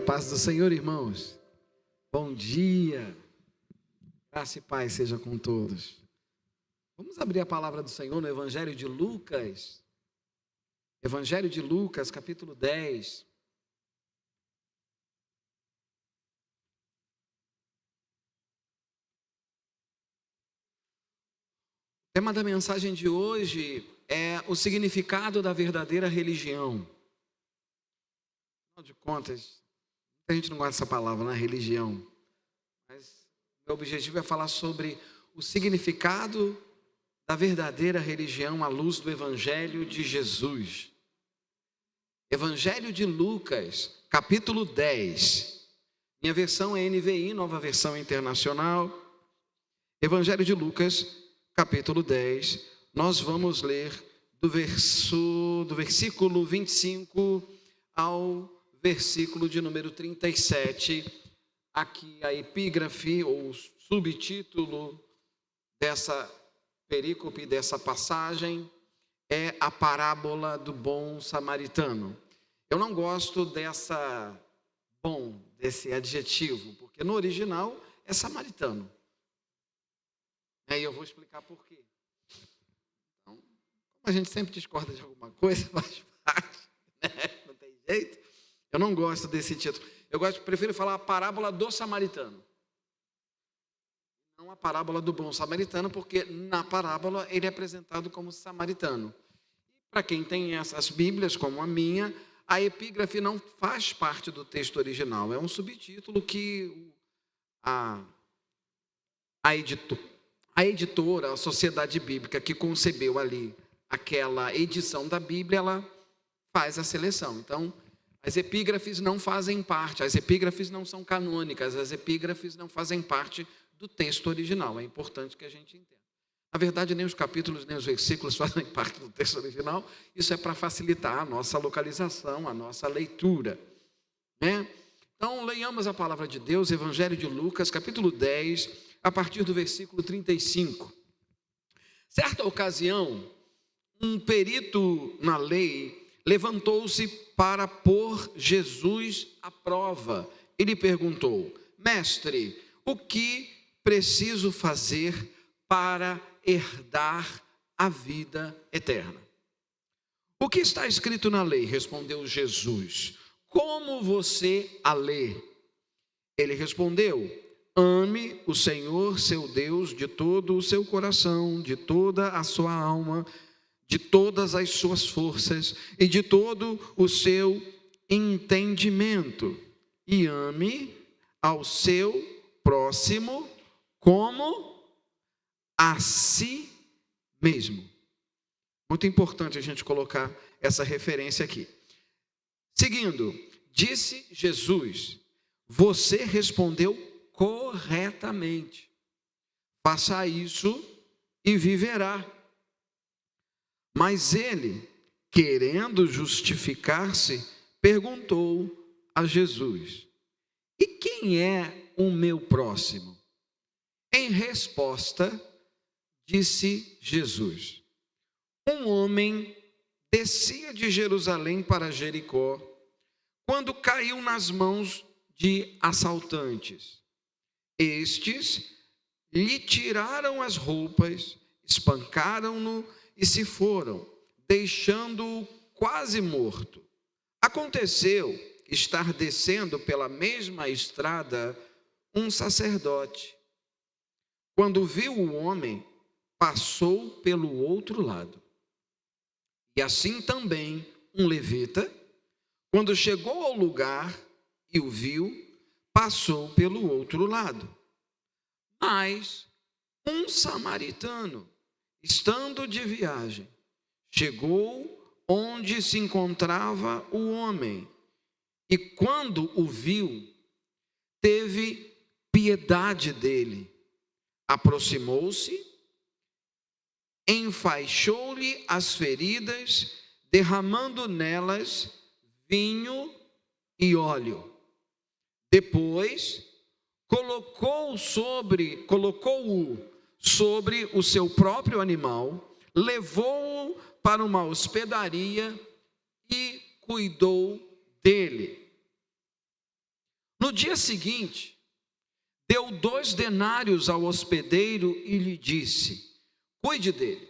paz do Senhor, irmãos. Bom dia. Graça e paz seja com todos. Vamos abrir a palavra do Senhor no Evangelho de Lucas. Evangelho de Lucas, capítulo 10. O tema da mensagem de hoje é o significado da verdadeira religião. Afinal de contas, a gente não gosta dessa palavra, né? Religião. Mas meu objetivo é falar sobre o significado da verdadeira religião à luz do Evangelho de Jesus. Evangelho de Lucas, capítulo 10. Minha versão é NVI, Nova Versão Internacional. Evangelho de Lucas, capítulo 10. Nós vamos ler do versículo 25 ao versículo de número 37. Aqui a epígrafe ou subtítulo dessa perícope, dessa passagem, é a parábola do bom samaritano. Eu não gosto desse adjetivo, porque no original é samaritano. Aí eu vou explicar por quê. Então, como a gente sempre discorda de alguma coisa, faz parte, né? Não tem jeito. Eu não gosto desse título. Prefiro falar a parábola do samaritano. Não a parábola do bom samaritano, porque na parábola ele é apresentado como samaritano. Para quem tem essas Bíblias, como a minha, a epígrafe não faz parte do texto original. É um subtítulo que a editora, a Sociedade Bíblica que concebeu ali aquela edição da Bíblia, ela faz a seleção. Então, as epígrafes não fazem parte, as epígrafes não são canônicas, as epígrafes não fazem parte do texto original. É importante que a gente entenda. Na verdade, nem os capítulos, nem os versículos fazem parte do texto original. Isso é para facilitar a nossa localização, a nossa leitura, né? Então, leiamos a palavra de Deus, Evangelho de Lucas, capítulo 10, a partir do versículo 35. Certa ocasião, um perito na lei levantou-se para pôr Jesus à prova. Ele perguntou: Mestre, o que preciso fazer para herdar a vida eterna? O que está escrito na lei? Respondeu Jesus. Como você a lê? Ele respondeu: ame o Senhor seu Deus de todo o seu coração, de toda a sua alma, de todas as suas forças e de todo o seu entendimento, e ame ao seu próximo como a si mesmo. Muito importante a gente colocar essa referência aqui. Seguindo, disse Jesus: você respondeu corretamente. Faça isso e viverá. Mas ele, querendo justificar-se, perguntou a Jesus: e quem é o meu próximo? Em resposta, disse Jesus: um homem descia de Jerusalém para Jericó, quando caiu nas mãos de assaltantes. Estes lhe tiraram as roupas, espancaram-no e se foram, deixando-o quase morto. Aconteceu estar descendo pela mesma estrada um sacerdote. Quando viu o homem, passou pelo outro lado. E assim também um levita, quando chegou ao lugar e o viu, passou pelo outro lado. Mas um samaritano, estando de viagem, chegou onde se encontrava o homem, e quando o viu, teve piedade dele. Aproximou-se, enfaixou-lhe as feridas, derramando nelas vinho e óleo. Depois, colocou-o sobre o seu próprio animal, levou-o para uma hospedaria, e cuidou dele. dia seguinte, deu 2 denários ao hospedeiro e lhe disse: cuide dele.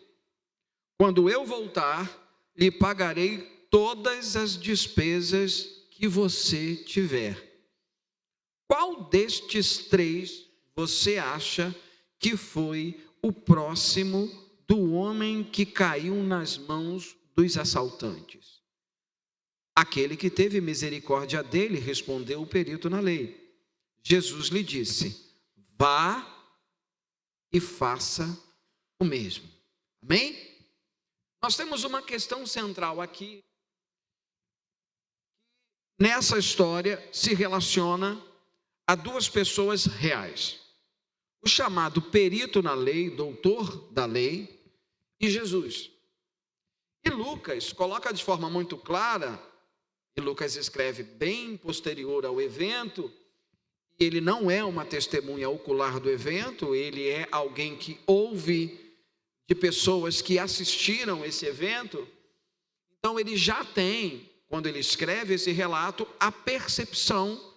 Quando eu voltar, lhe pagarei todas as despesas que você tiver. Qual destes 3 você acha que foi o próximo do homem que caiu nas mãos dos assaltantes? Aquele que teve misericórdia dele, respondeu o perito na lei. Jesus lhe disse: vá e faça o mesmo. Amém? Nós temos uma questão central aqui. Nessa história se relaciona a 2 pessoas reais: o chamado perito na lei, doutor da lei, e Jesus. E Lucas coloca de forma muito clara, e Lucas escreve bem posterior ao evento, e ele não é uma testemunha ocular do evento, ele é alguém que ouve de pessoas que assistiram esse evento. Então ele já tem, quando ele escreve esse relato, a percepção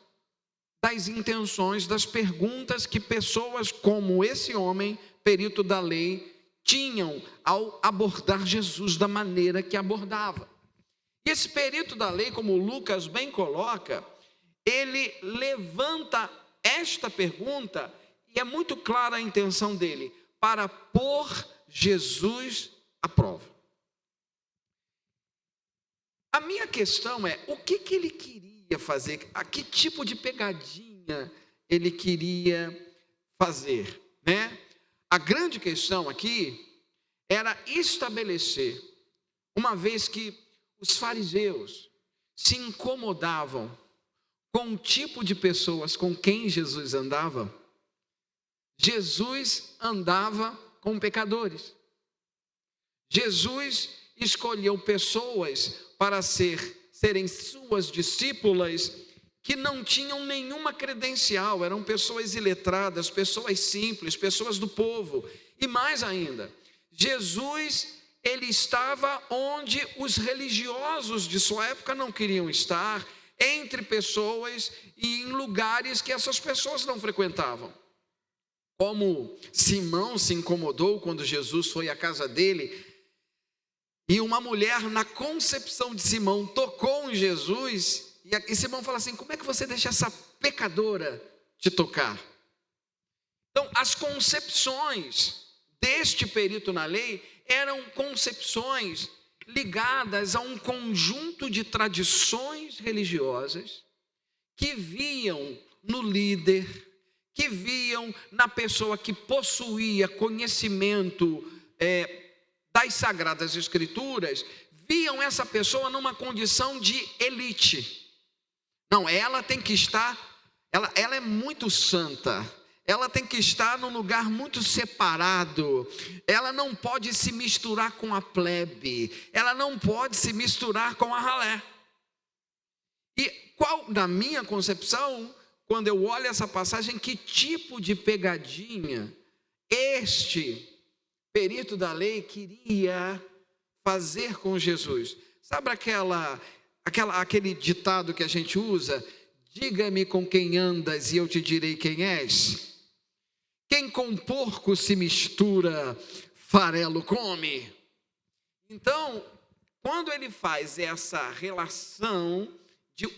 das intenções, das perguntas que pessoas como esse homem, perito da lei, tinham ao abordar Jesus da maneira que abordava. E esse perito da lei, como Lucas bem coloca, ele levanta esta pergunta, e é muito clara a intenção dele, para pôr Jesus à prova. A minha questão é, o que ele queria fazer? A que tipo de pegadinha ele queria fazer, né? A grande questão aqui era estabelecer, uma vez que os fariseus se incomodavam com o tipo de pessoas com quem Jesus andava, Jesus andava com pecadores. Jesus escolheu pessoas para serem suas discípulas que não tinham nenhuma credencial, eram pessoas iletradas, pessoas simples, pessoas do povo. E mais ainda, Jesus, ele estava onde os religiosos de sua época não queriam estar, entre pessoas e em lugares que essas pessoas não frequentavam. Como Simão se incomodou quando Jesus foi à casa dele, e uma mulher, na concepção de Simão, tocou em Jesus, e Simão fala assim: como é que você deixa essa pecadora te tocar? Então, as concepções deste perito na lei eram concepções ligadas a um conjunto de tradições religiosas que viam no líder, que viam na pessoa que possuía conhecimento das Sagradas Escrituras, viam essa pessoa numa condição de elite. Não, ela tem que estar, ela é muito santa, ela tem que estar num lugar muito separado, ela não pode se misturar com a plebe, ela não pode se misturar com a ralé. E qual, na minha concepção, quando eu olho essa passagem, que tipo de pegadinha este perito da lei queria fazer com Jesus? Sabe aquele ditado que a gente usa? Diga-me com quem andas e eu te direi quem és. Quem com porco se mistura, farelo come. Então, quando ele faz essa relação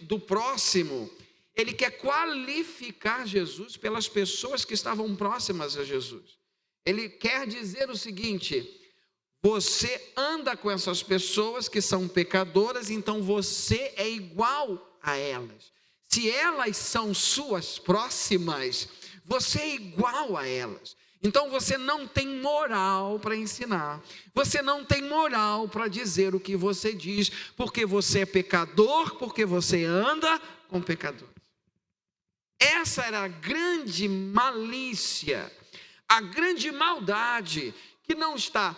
do próximo, ele quer qualificar Jesus pelas pessoas que estavam próximas a Jesus. Ele quer dizer o seguinte: você anda com essas pessoas que são pecadoras, então você é igual a elas. Se elas são suas próximas, você é igual a elas. Então você não tem moral para ensinar, você não tem moral para dizer o que você diz, porque você é pecador, porque você anda com pecadores. Essa era a grande malícia, a grande maldade, que não está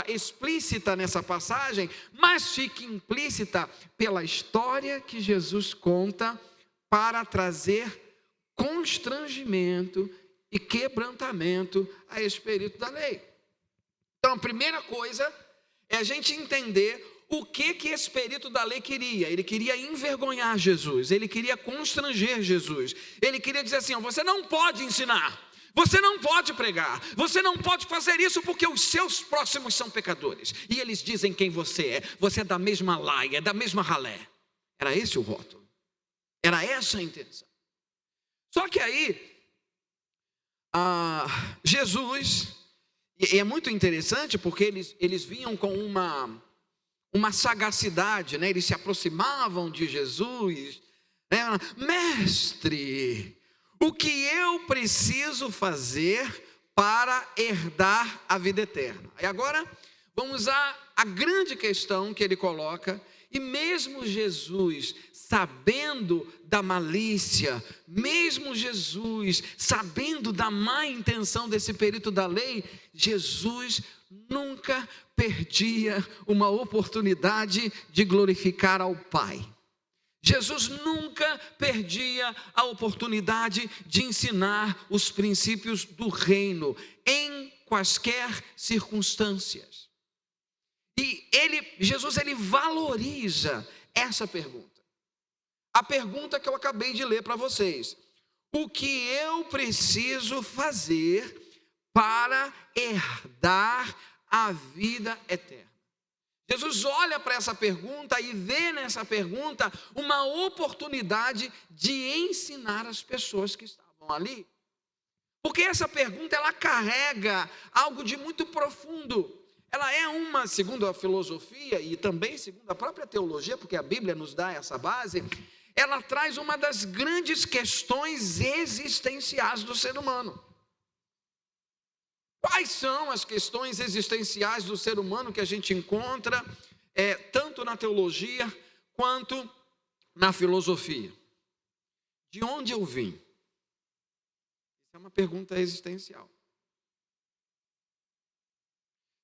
explícita nessa passagem, mas fica implícita pela história que Jesus conta para trazer constrangimento e quebrantamento a esse perito da lei. Então, a primeira coisa é a gente entender o que esse perito da lei queria? Ele queria envergonhar Jesus, ele queria constranger Jesus, ele queria dizer assim: você não pode ensinar, você não pode pregar, você não pode fazer isso porque os seus próximos são pecadores. E eles dizem quem você é da mesma laia, é da mesma ralé. Era esse o rótulo, era essa a intenção. Só que aí, Jesus, e é muito interessante porque eles vinham com uma sagacidade, né? Eles se aproximavam de Jesus, né? Mestre, o que eu preciso fazer para herdar a vida eterna? E agora vamos à grande questão que ele coloca. E mesmo Jesus sabendo da malícia, mesmo Jesus sabendo da má intenção desse perito da lei, Jesus nunca perdia uma oportunidade de glorificar ao Pai. Jesus nunca perdia a oportunidade de ensinar os princípios do reino em quaisquer circunstâncias. E Jesus valoriza essa pergunta. A pergunta que eu acabei de ler para vocês: o que eu preciso fazer para herdar a vida eterna? Jesus olha para essa pergunta e vê nessa pergunta uma oportunidade de ensinar as pessoas que estavam ali. Porque essa pergunta, ela carrega algo de muito profundo. Ela é segundo a filosofia e também segundo a própria teologia, porque a Bíblia nos dá essa base, ela traz uma das grandes questões existenciais do ser humano. Quais são as questões existenciais do ser humano que a gente encontra, tanto na teologia quanto na filosofia? De onde eu vim? Essa é uma pergunta existencial.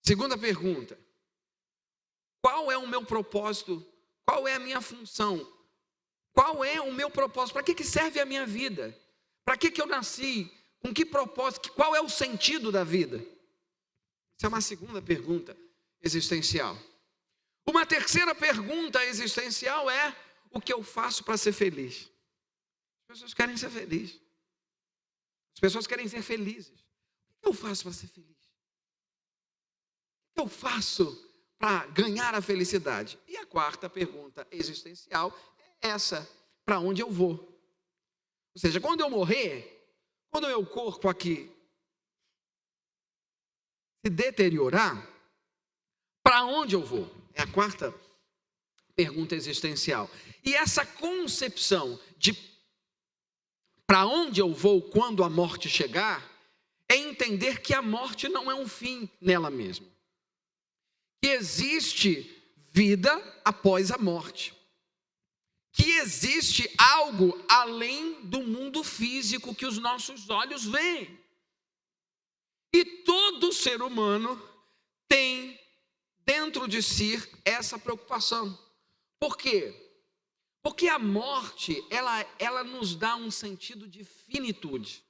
Segunda pergunta: qual é o meu propósito? Qual é a minha função? Qual é o meu propósito? Para que serve a minha vida? Para que eu nasci? Com que propósito? Qual é o sentido da vida? Essa é uma segunda pergunta existencial. Uma terceira pergunta existencial é: o que eu faço para ser feliz? As pessoas querem ser felizes. As pessoas querem ser felizes. O que eu faço para ser feliz? O que eu faço para ganhar a felicidade? E a quarta pergunta existencial é essa: para onde eu vou? Ou seja, quando eu morrer, quando o meu corpo aqui se deteriorar, para onde eu vou? É a quarta pergunta existencial. E essa concepção de para onde eu vou quando a morte chegar, é entender que a morte não é um fim nela mesma. Que existe vida após a morte. Que existe algo além do mundo físico que os nossos olhos veem. E todo ser humano tem dentro de si essa preocupação. Por quê? Porque a morte, ela nos dá um sentido de finitude.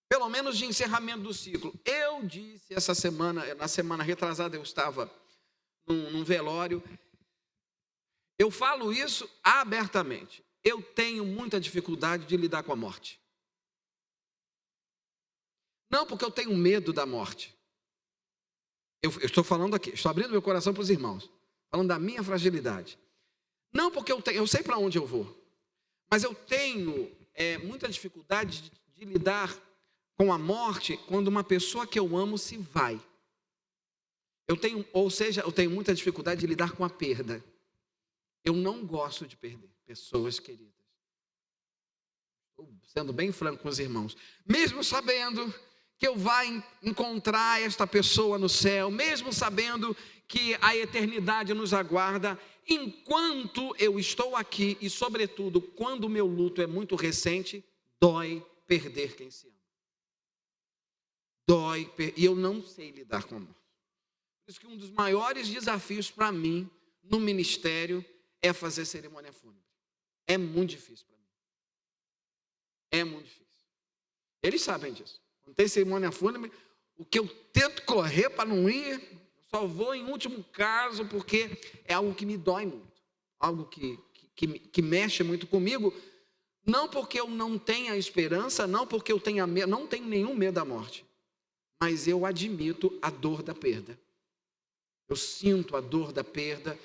Pelo menos de encerramento do ciclo. Eu disse essa semana, na semana retrasada eu estava num velório. Eu falo isso abertamente. Eu tenho muita dificuldade de lidar com a morte. Não porque eu tenho medo da morte. Eu estou falando aqui, estou abrindo meu coração para os irmãos. Falando da minha fragilidade. Não porque eu sei para onde eu vou. Mas eu tenho muita dificuldade de lidar com a morte quando uma pessoa que eu amo se vai. Eu tenho muita dificuldade de lidar com a perda. Eu não gosto de perder pessoas queridas. Estou sendo bem franco com os irmãos. Mesmo sabendo que eu vou encontrar esta pessoa no céu, mesmo sabendo que a eternidade nos aguarda, enquanto eu estou aqui e, sobretudo, quando o meu luto é muito recente, dói perder quem se ama. E eu não sei lidar com a morte. Por isso que um dos maiores desafios para mim no ministério é fazer cerimônia fúnebre. É muito difícil para mim. É muito difícil. Eles sabem disso. Quando tem cerimônia fúnebre, o que eu tento correr para não ir, eu Só vou em último caso porque é algo que me dói muito, algo que mexe muito comigo, não porque eu não tenha esperança, não porque eu tenha medo, não tenho nenhum medo da morte, mas eu admito a dor da perda. Eu sinto a dor da perda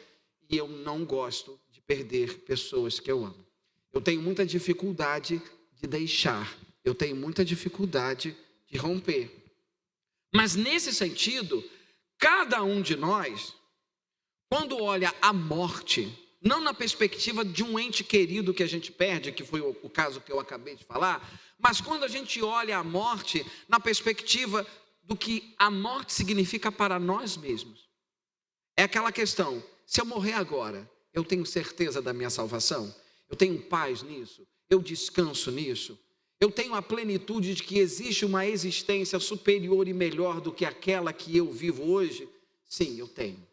e eu não gosto de perder pessoas que eu amo. Eu tenho muita dificuldade de deixar, eu tenho muita dificuldade de romper. Mas nesse sentido, cada um de nós, quando olha a morte, não na perspectiva de um ente querido que a gente perde, que foi o caso que eu acabei de falar, mas quando a gente olha a morte na perspectiva do que a morte significa para nós mesmos. É aquela questão, se eu morrer agora, eu tenho certeza da minha salvação? Eu tenho paz nisso? Eu descanso nisso? Eu tenho a plenitude de que existe uma existência superior e melhor do que aquela que eu vivo hoje? Sim, eu tenho.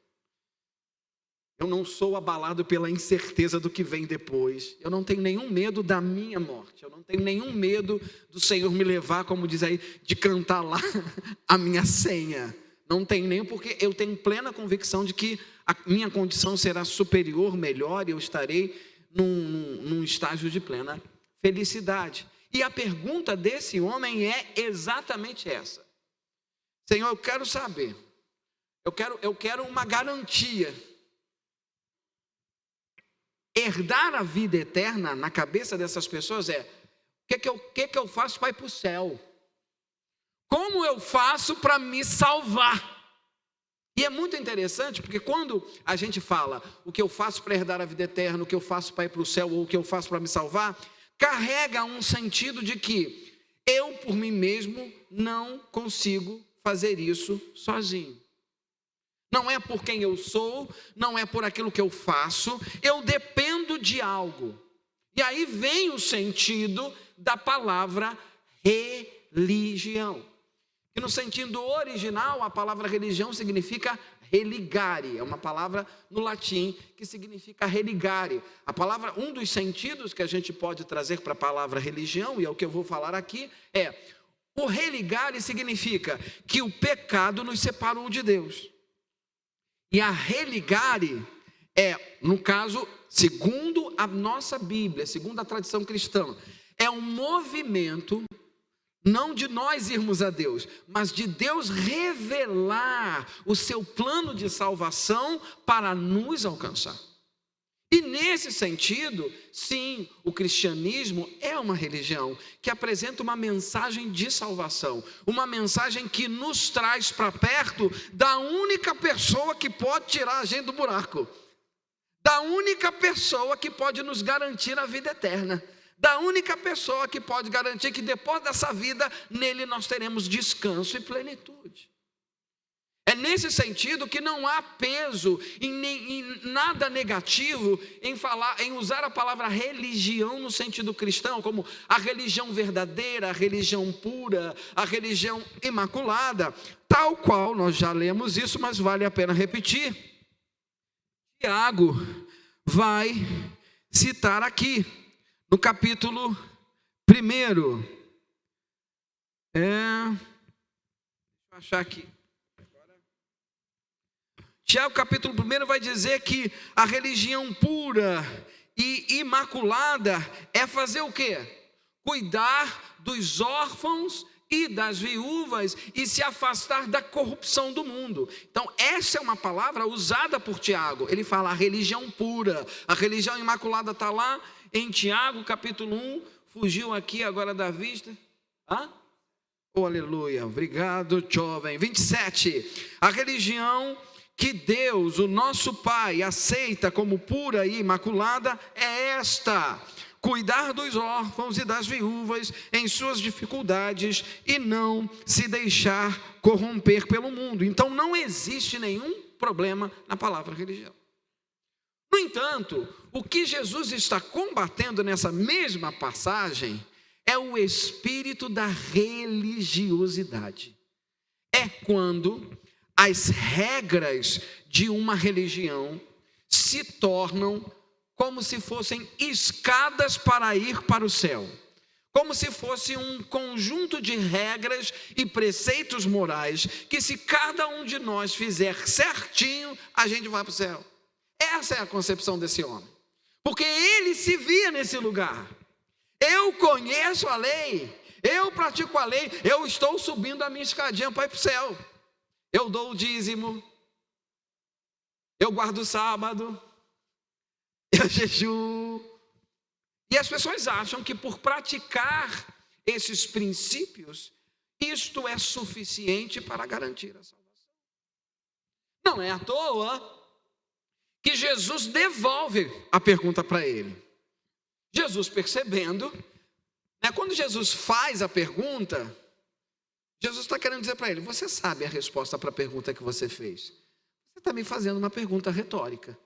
Eu não sou abalado pela incerteza do que vem depois. Eu não tenho nenhum medo da minha morte. Eu não tenho nenhum medo do Senhor me levar, como diz aí, de cantar lá a minha senha. Não tenho nenhum, porque eu tenho plena convicção de que a minha condição será superior, melhor, e eu estarei num estágio de plena felicidade. E a pergunta desse homem é exatamente essa. Senhor, eu quero saber. Eu quero uma garantia. Herdar a vida eterna na cabeça dessas pessoas é: o que eu faço para ir para o céu? Como eu faço para me salvar? E é muito interessante, porque quando a gente fala o que eu faço para herdar a vida eterna, o que eu faço para ir para o céu, ou o que eu faço para me salvar, carrega um sentido de que eu, por mim mesmo, não consigo fazer isso sozinho. Não é por quem eu sou, não é por aquilo que eu faço, eu dependo de algo. E aí vem o sentido da palavra religião. Que no sentido original, a palavra religião significa religare. É uma palavra no latim que significa religare. A palavra, um dos sentidos que a gente pode trazer para a palavra religião, e é o que eu vou falar aqui, é: o religare significa que o pecado nos separou de Deus. E a religare é, no caso, segundo a nossa Bíblia, segundo a tradição cristã, é um movimento, não de nós irmos a Deus, mas de Deus revelar o seu plano de salvação para nos alcançar. E nesse sentido, sim, o cristianismo é uma religião que apresenta uma mensagem de salvação, uma mensagem que nos traz para perto da única pessoa que pode tirar a gente do buraco, da única pessoa que pode nos garantir a vida eterna, da única pessoa que pode garantir que depois dessa vida, nele nós teremos descanso e plenitude. É nesse sentido que não há peso em nada negativo em usar a palavra religião no sentido cristão, como a religião verdadeira, a religião pura, a religião imaculada, tal qual nós já lemos isso, mas vale a pena repetir. Tiago vai citar aqui, no capítulo 1. Deixa eu achar aqui. Tiago capítulo 1 vai dizer que a religião pura e imaculada é fazer o quê? Cuidar dos órfãos e das viúvas e se afastar da corrupção do mundo. Então essa é uma palavra usada por Tiago. Ele fala a religião pura, a religião imaculada está lá em Tiago capítulo 1, fugiu aqui agora da vista. Oh, aleluia, obrigado jovem. 27, a religião que Deus, o nosso Pai, aceita como pura e imaculada é esta: cuidar dos órfãos e das viúvas em suas dificuldades e não se deixar corromper pelo mundo. Então não existe nenhum problema na palavra religião. No entanto, o que Jesus está combatendo nessa mesma passagem é o espírito da religiosidade. É quando as regras de uma religião se tornam como se fossem escadas para ir para o céu. como se fosse um conjunto de regras e preceitos morais, que se cada um de nós fizer certinho, a gente vai para o céu. Essa é a concepção desse homem, porque ele se via nesse lugar. Eu conheço a lei, eu pratico a lei, eu estou subindo a minha escadinha para ir para o céu. Eu dou o dízimo, eu guardo o sábado, eu jejuo. E as pessoas acham que por praticar esses princípios, isto é suficiente para garantir a salvação. Não é à toa que Jesus devolve a pergunta para ele. Jesus, percebendo, quando Jesus faz a pergunta, Jesus está querendo dizer para ele: você sabe a resposta para a pergunta que você fez. Você está me fazendo uma pergunta retórica.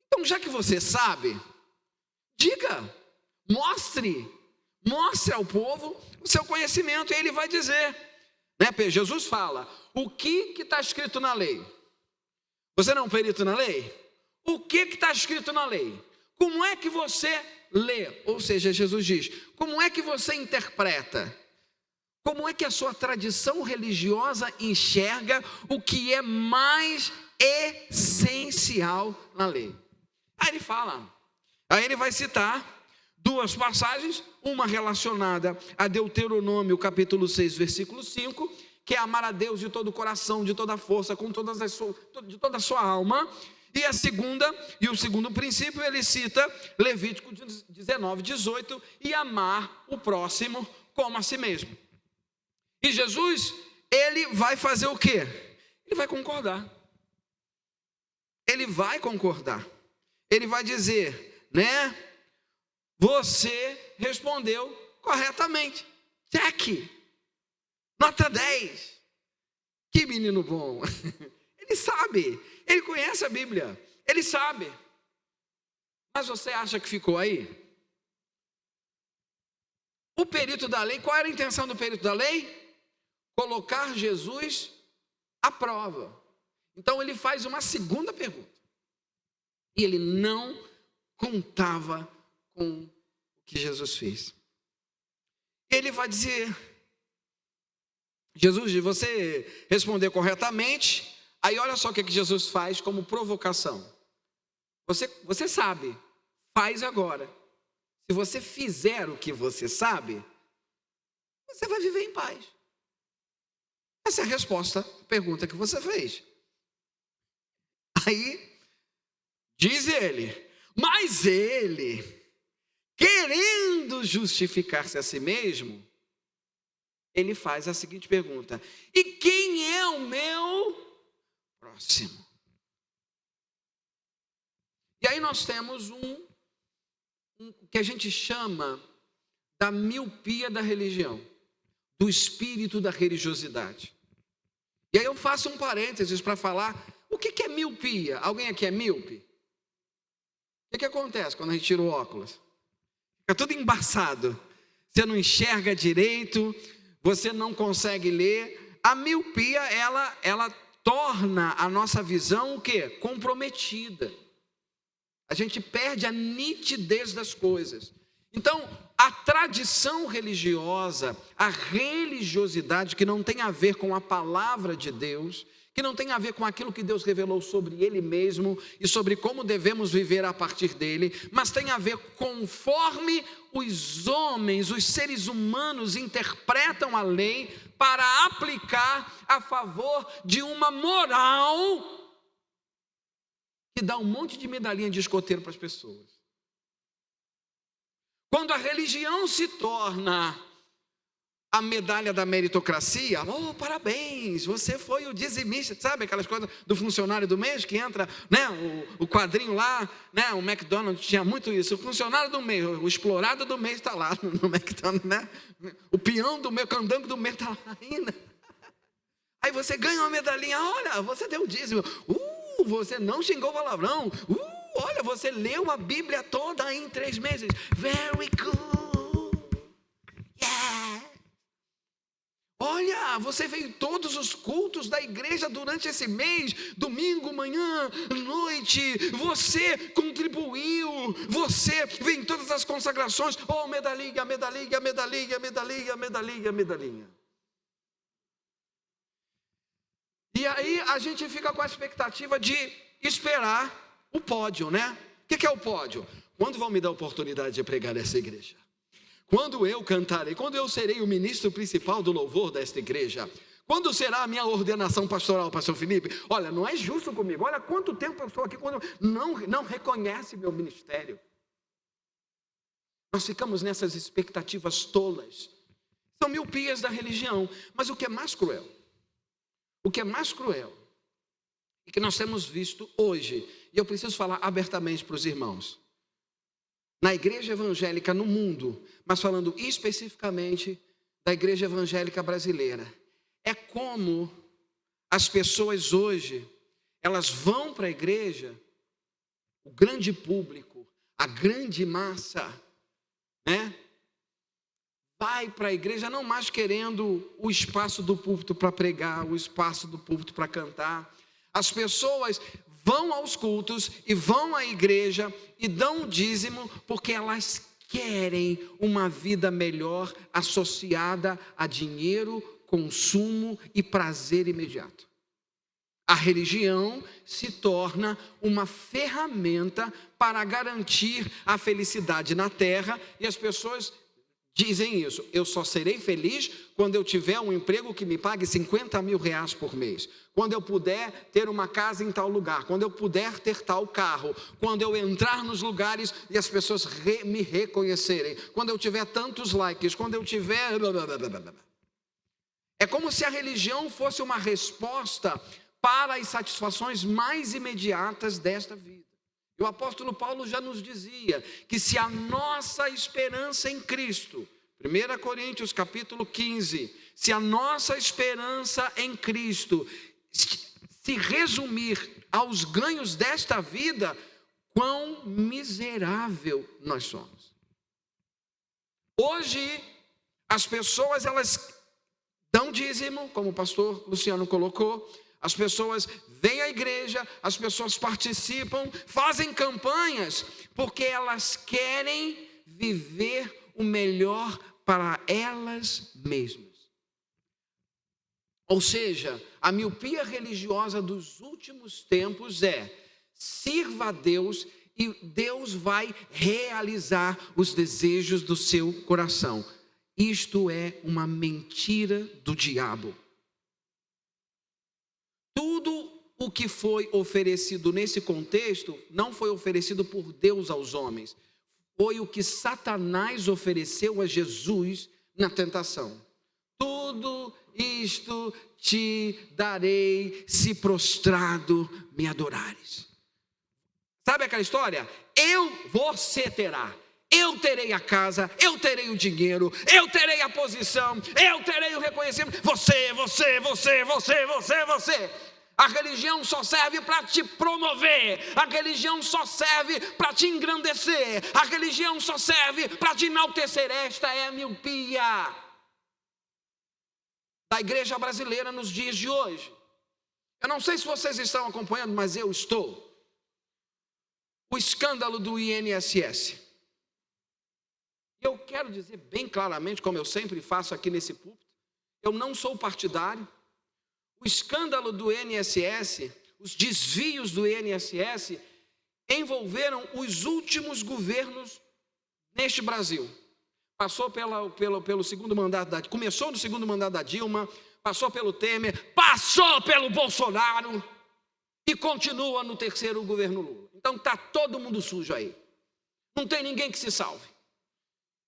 Então, já que você sabe, diga, mostre ao povo o seu conhecimento. E ele vai dizer, Jesus fala: o que está escrito na lei? Você não é um perito na lei? O que está escrito na lei? Como é que você lê? Ou seja, Jesus diz: como é que você interpreta? Como é que a sua tradição religiosa enxerga o que é mais essencial na lei? Aí ele vai citar duas passagens, uma relacionada a Deuteronômio capítulo 6, versículo 5, que é amar a Deus de todo o coração, de toda a força, de toda a sua alma. E a segunda, e o segundo princípio, ele cita Levítico 19, 18, e amar o próximo como a si mesmo. E Jesus, ele vai fazer o quê? Ele vai concordar. Ele vai concordar. Ele vai dizer, você respondeu corretamente. Check. Nota 10. Que menino bom. Ele sabe. Ele conhece a Bíblia. Ele sabe. Mas você acha que ficou aí? O perito da lei, qual era a intenção do perito da lei? Colocar Jesus à prova. Então ele faz uma segunda pergunta. E ele não contava com o que Jesus fez. Ele vai dizer: Jesus, você respondeu corretamente. Aí olha só o que Jesus faz como provocação. Você sabe, faz agora. Se você fizer o que você sabe, você vai viver em paz. Essa é a resposta à pergunta que você fez. Aí diz ele, mas ele, querendo justificar-se a si mesmo, ele faz a seguinte pergunta: e quem é o meu próximo? E aí nós temos um que a gente chama da miopia da religião, do espírito da religiosidade. E aí eu faço um parênteses para falar o que é miopia. Alguém aqui é míope? O que acontece quando a gente tira o óculos? Fica tudo embaçado, você não enxerga direito, você não consegue ler. A miopia, ela torna a nossa visão o quê? Comprometida. A gente perde a nitidez das coisas. Então, a tradição religiosa, a religiosidade que não tem a ver com a palavra de Deus, que não tem a ver com aquilo que Deus revelou sobre Ele mesmo e sobre como devemos viver a partir dele, mas tem a ver conforme os homens, os seres humanos interpretam a lei para aplicar a favor de uma moral que dá um monte de medalhinha de escoteiro para as pessoas. Quando a religião se torna a medalha da meritocracia, parabéns, você foi o dizimista, sabe aquelas coisas do funcionário do mês que entra, o quadrinho lá, o McDonald's tinha muito isso, o funcionário do mês, o explorado do mês está lá no McDonald's, o peão do mês, o candango do mês está lá ainda. Aí você ganha uma medalhinha, olha, você deu o dízimo, você não xingou palavrão, olha, você leu a Bíblia toda em 3 meses, very cool, yeah. olha, você veio em todos os cultos da igreja durante esse mês, domingo, manhã, noite, você contribuiu, você veio em todas as consagrações, oh, medalhinha, medalhinha, medalhinha, medalhinha, medalhinha, medalhinha. E aí a gente fica com a expectativa de esperar o pódio, né? O que é o pódio? Quando vão me dar a oportunidade de pregar nessa igreja? Quando eu cantarei? Quando eu serei o ministro principal do louvor desta igreja? Quando será a minha ordenação pastoral, pastor Felipe? Olha, não é justo comigo. Olha quanto tempo eu estou aqui quando não reconhece meu ministério. Nós ficamos nessas expectativas tolas. São miopias da religião. Mas o que é mais cruel? O que é mais cruel e que nós temos visto hoje, e eu preciso falar abertamente para os irmãos, na igreja evangélica no mundo, mas falando especificamente da igreja evangélica brasileira, é como as pessoas hoje, elas vão para a igreja, o grande público, a grande massa, né? Vai para a igreja não mais querendo o espaço do púlpito para pregar, o espaço do púlpito para cantar. As pessoas vão aos cultos e vão à igreja e dão o dízimo porque elas querem uma vida melhor associada a dinheiro, consumo e prazer imediato. A religião se torna uma ferramenta para garantir a felicidade na terra e as pessoas dizem isso: eu só serei feliz quando eu tiver um emprego que me pague 50 mil reais por mês, quando eu puder ter uma casa em tal lugar, quando eu puder ter tal carro, quando eu entrar nos lugares e as pessoas me reconhecerem, quando eu tiver tantos likes, quando eu tiver... É como se a religião fosse uma resposta para as satisfações mais imediatas desta vida. E o apóstolo Paulo já nos dizia que se a nossa esperança em Cristo, 1 Coríntios capítulo 15, se a nossa esperança em Cristo se resumir aos ganhos desta vida, quão miserável nós somos. Hoje, as pessoas, elas dão dízimo, como o pastor Luciano colocou, as pessoas vêm à igreja, as pessoas participam, fazem campanhas, porque elas querem viver o melhor para elas mesmas. Ou seja, a miopia religiosa dos últimos tempos é: sirva a Deus e Deus vai realizar os desejos do seu coração. Isto é uma mentira do diabo. Tudo o que foi oferecido nesse contexto não foi oferecido por Deus aos homens. Foi o que Satanás ofereceu a Jesus na tentação. Tudo isto te darei se prostrado me adorares. Sabe aquela história? Você terá. Eu terei a casa, eu terei o dinheiro, eu terei a posição, eu terei o reconhecimento. Você. A religião só serve para te promover, a religião só serve para te engrandecer, a religião só serve para te enaltecer. Esta é a miopia da igreja brasileira nos dias de hoje. Eu não sei se vocês estão acompanhando, mas eu estou. O escândalo do INSS. Eu quero dizer bem claramente, como eu sempre faço aqui nesse púlpito, eu não sou partidário. O escândalo do INSS, os desvios do INSS, envolveram os últimos governos neste Brasil. Passou pelo segundo mandato começou no segundo mandato da Dilma, passou pelo Temer, passou pelo Bolsonaro e continua no terceiro governo Lula. Então está todo mundo sujo aí. Não tem ninguém que se salve.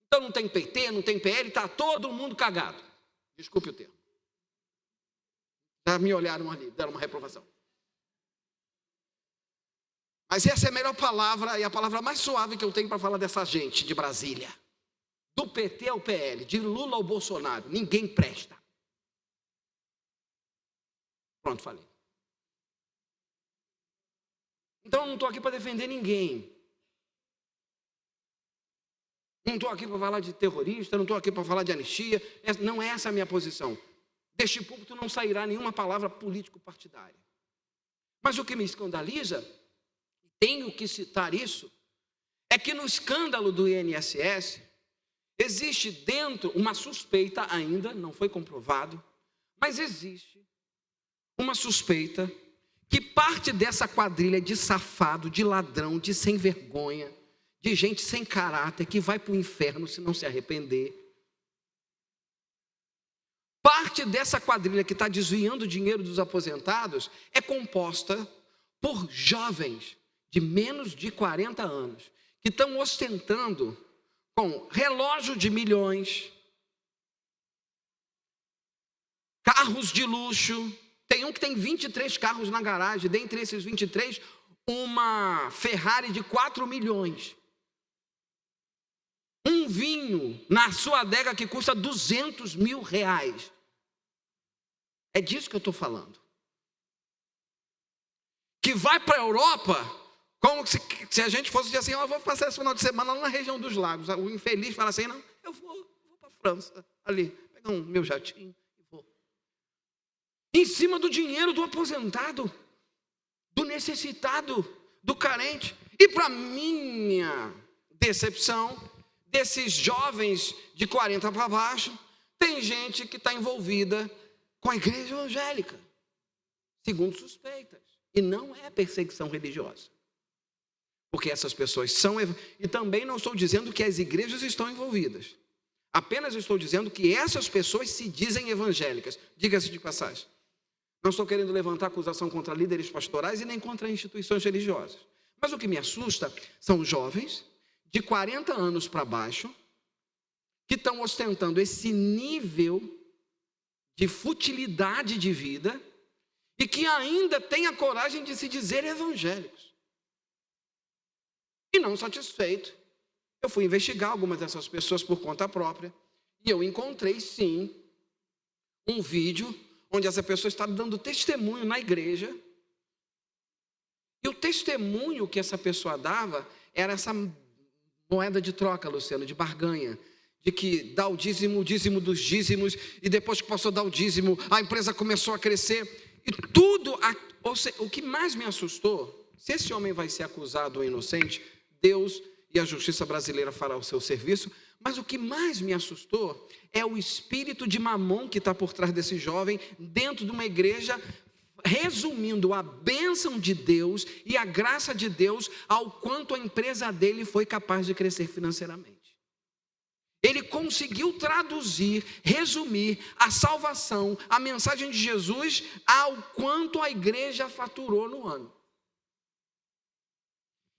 Então não tem PT, não tem PL, está todo mundo cagado. Desculpe o termo. Já me olharam ali, deram uma reprovação. Mas essa é a melhor palavra e a palavra mais suave que eu tenho para falar dessa gente de Brasília. Do PT ao PL, de Lula ao Bolsonaro, ninguém presta. Pronto, falei. Então eu não estou aqui para defender ninguém. Não estou aqui para falar de terrorista, não estou aqui para falar de anistia. Não é essa a minha posição. deste púlpito não sairá nenhuma palavra político-partidária. Mas o que me escandaliza, tenho que citar isso, é que no escândalo do INSS, existe dentro uma suspeita ainda, não foi comprovado, mas existe uma suspeita que parte dessa quadrilha de safado, de ladrão, de sem vergonha, de gente sem caráter, que vai para o inferno se não se arrepender. Parte dessa quadrilha que está desviando o dinheiro dos aposentados é composta por jovens de menos de 40 anos, que estão ostentando com relógio de milhões, carros de luxo. Tem um que tem 23 carros na garagem, dentre esses 23, uma Ferrari de 4 milhões. Um vinho na sua adega que custa 200 mil reais. É disso que eu estou falando. Que vai para a Europa, como se a gente fosse dizer assim, eu vou passar esse final de semana lá na região dos lagos. O infeliz fala assim, não, eu vou para a França, ali, pegar meu jatinho e vou. Em cima do dinheiro do aposentado, do necessitado, do carente. E para minha decepção, desses jovens de 40 para baixo, tem gente que está envolvida com a igreja evangélica, segundo suspeitas. E não é perseguição religiosa. Porque essas pessoas são... E também não estou dizendo que as igrejas estão envolvidas. Apenas estou dizendo que essas pessoas se dizem evangélicas. Diga-se de passagem. Não estou querendo levantar acusação contra líderes pastorais e nem contra instituições religiosas. Mas o que me assusta são jovens de 40 anos para baixo que estão ostentando esse nível de futilidade de vida e que ainda têm a coragem de se dizer evangélicos. E não satisfeito, eu fui investigar algumas dessas pessoas por conta própria e eu encontrei, sim, um vídeo onde essa pessoa está dando testemunho na igreja. E o testemunho que essa pessoa dava era essa moeda de troca, Luciano, de barganha, de que dá o dízimo dos dízimos, e depois que passou a dar o dízimo, a empresa começou a crescer. E tudo, ou seja, o que mais me assustou, se esse homem vai ser acusado ou inocente, Deus e a justiça brasileira fará o seu serviço, mas o que mais me assustou é o espírito de mamon que está por trás desse jovem, dentro de uma igreja, resumindo a bênção de Deus e a graça de Deus ao quanto a empresa dele foi capaz de crescer financeiramente. Ele conseguiu traduzir, resumir a salvação, a mensagem de Jesus, ao quanto a igreja faturou no ano.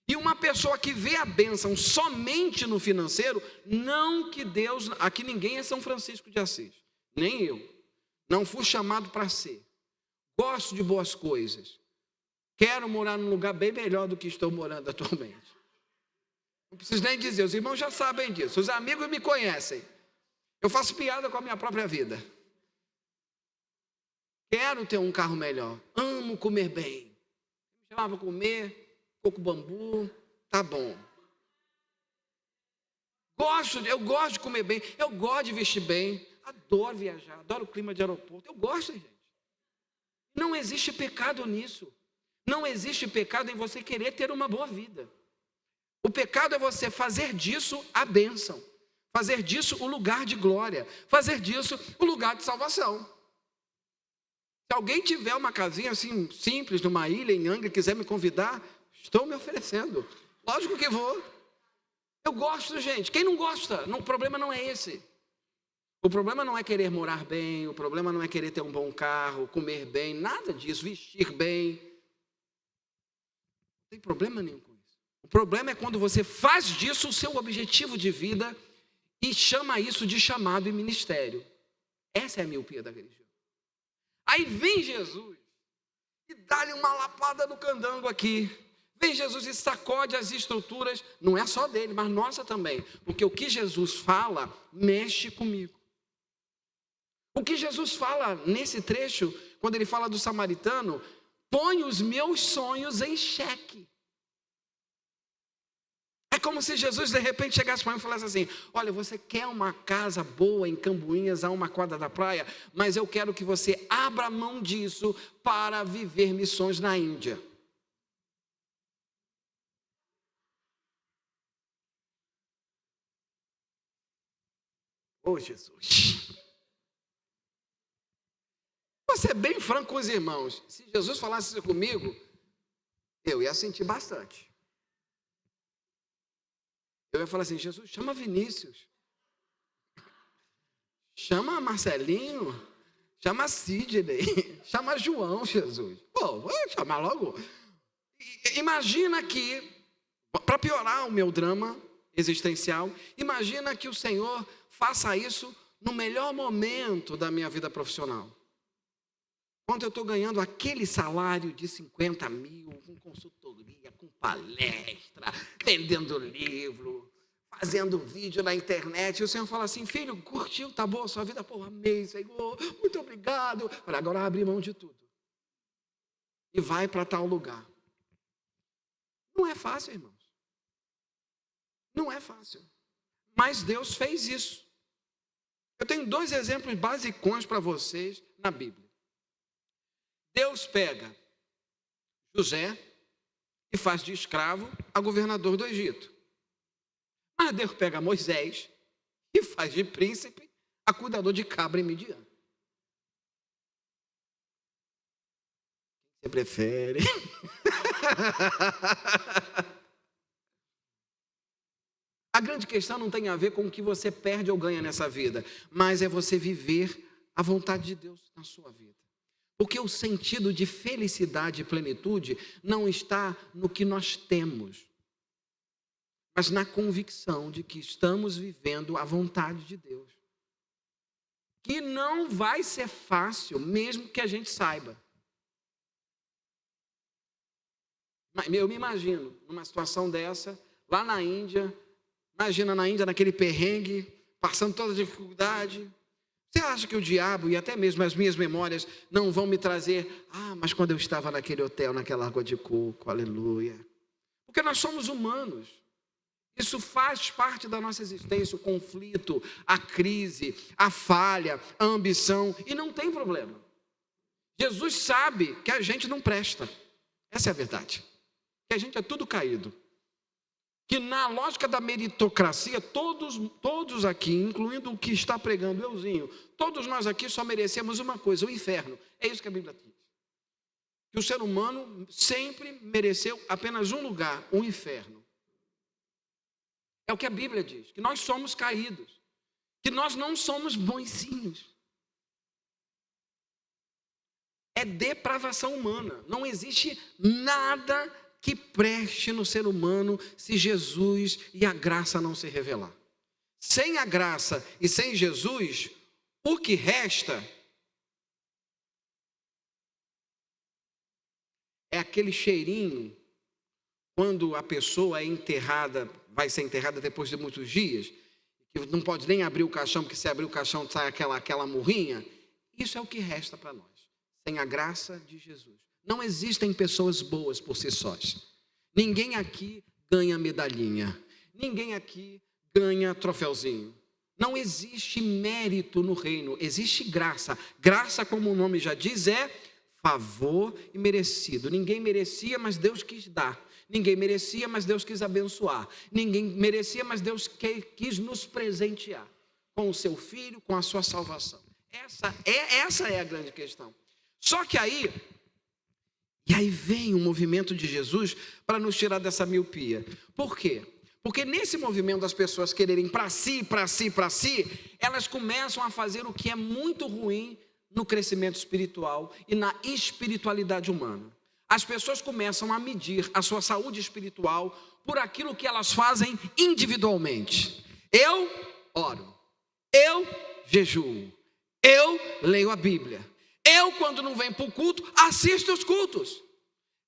E uma pessoa que vê a bênção somente no financeiro, não que Deus, aqui ninguém é São Francisco de Assis, nem eu, não fui chamado para ser. Gosto de boas coisas, quero morar num lugar bem melhor do que estou morando atualmente. Não preciso nem dizer, os irmãos já sabem disso, os amigos me conhecem. Eu faço piada com a minha própria vida. Quero ter um carro melhor, amo comer bem. Me chamava para comer, coco bambu, tá bom. Eu gosto de comer bem, eu gosto de vestir bem, adoro viajar, adoro o clima de aeroporto, eu gosto, gente. Não existe pecado nisso. Não existe pecado em você querer ter uma boa vida. O pecado é você fazer disso a bênção, fazer disso o lugar de glória, fazer disso o lugar de salvação. Se alguém tiver uma casinha assim simples, numa ilha em Angra, quiser me convidar, estou me oferecendo. Lógico que vou. Eu gosto, gente. Quem não gosta? Não, o problema não é esse. O problema não é querer morar bem, o problema não é querer ter um bom carro, comer bem, nada disso, vestir bem. Não tem problema nenhum com isso. O problema é quando você faz disso o seu objetivo de vida e chama isso de chamado e ministério. Essa é a miopia da religião. Aí vem Jesus e dá-lhe uma lapada no candango aqui. Vem Jesus e sacode as estruturas, não é só dele, mas nossa também. Porque o que Jesus fala mexe comigo. O que Jesus fala nesse trecho, quando ele fala do samaritano, põe os meus sonhos em xeque. É como se Jesus de repente chegasse para mim e falasse assim: olha, você quer uma casa boa em Cambuinhas, a uma quadra da praia, mas eu quero que você abra mão disso para viver missões na Índia. Ô Jesus, vou ser bem franco com os irmãos, se Jesus falasse isso comigo, eu ia sentir bastante. Eu ia falar assim: Jesus, chama Vinícius, chama Marcelinho, chama Sidney, chama João, Jesus. Pô, vou chamar logo. Imagina que, para piorar o meu drama existencial, imagina que o Senhor faça isso no melhor momento da minha vida profissional. Quando eu estou ganhando aquele salário de 50 mil, com consultoria, com palestra, vendendo livro, fazendo vídeo na internet, e o Senhor fala assim: filho, curtiu, tá boa a sua vida? Pô, amei, Senhor, muito obrigado. Olha, agora abre mão de tudo e vai para tal lugar. Não é fácil, irmãos. Não é fácil. Mas Deus fez isso. Eu tenho 2 exemplos basicões para vocês na Bíblia. Deus pega José e faz de escravo a governador do Egito. Mas Deus pega Moisés e faz de príncipe a cuidador de cabra em Midian. Você prefere? A grande questão não tem a ver com o que você perde ou ganha nessa vida, mas é você viver a vontade de Deus na sua vida. Porque o sentido de felicidade e plenitude não está no que nós temos, mas na convicção de que estamos vivendo a vontade de Deus. Que não vai ser fácil, mesmo que a gente saiba. Eu me imagino numa situação dessa, lá na Índia, imagina na Índia, naquele perrengue, passando toda a dificuldade. Você acha que o diabo e até mesmo as minhas memórias não vão me trazer: mas quando eu estava naquele hotel, naquela água de coco, aleluia. Porque nós somos humanos. Isso faz parte da nossa existência, o conflito, a crise, a falha, a ambição, e não tem problema. Jesus sabe que a gente não presta. Essa é a verdade. Que a gente é tudo caído. Que na lógica da meritocracia, todos aqui, incluindo o que está pregando euzinho, todos nós aqui só merecemos uma coisa: o inferno. É isso que a Bíblia diz. Que o ser humano sempre mereceu apenas um lugar: o inferno. É o que a Bíblia diz, que nós somos caídos, que nós não somos bonzinhos. É depravação humana. Não existe nada que preste no ser humano se Jesus e a graça não se revelar. Sem a graça e sem Jesus, o que resta é aquele cheirinho quando a pessoa é enterrada, vai ser enterrada depois de muitos dias, que não pode nem abrir o caixão, porque se abrir o caixão sai aquela murrinha. Isso é o que resta para nós, sem a graça de Jesus. Não existem pessoas boas por si sós. Ninguém aqui ganha medalhinha. Ninguém aqui ganha troféuzinho. Não existe mérito no reino, existe graça. Graça, como o nome já diz, é favor e merecido. Ninguém merecia, mas Deus quis dar. Ninguém merecia, mas Deus quis abençoar. Ninguém merecia, mas Deus quis nos presentear com o seu Filho, com a sua salvação. Essa é a grande questão. Só que aí vem o movimento de Jesus para nos tirar dessa miopia. Por quê? Porque nesse movimento das pessoas quererem para si, elas começam a fazer o que é muito ruim no crescimento espiritual e na espiritualidade humana. As pessoas começam a medir a sua saúde espiritual por aquilo que elas fazem individualmente. Eu oro, eu jejuo, eu leio a Bíblia. Eu, quando não venho para o culto, assisto os cultos.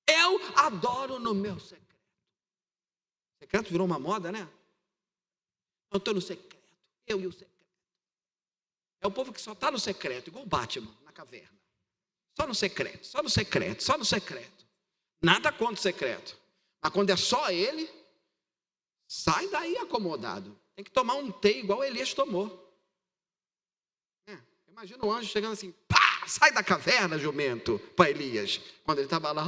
Eu adoro no meu secreto. Secreto virou uma moda, né? Eu estou no secreto. Eu e o secreto. É o povo que só está no secreto, igual o Batman na caverna. Só no secreto, só no secreto, só no secreto. Nada contra o secreto. Mas quando é só ele, Sai daí acomodado. Tem que tomar um T igual Elias tomou. Imagina o anjo chegando assim, pá, sai da caverna, jumento, para Elias. Quando ele estava lá,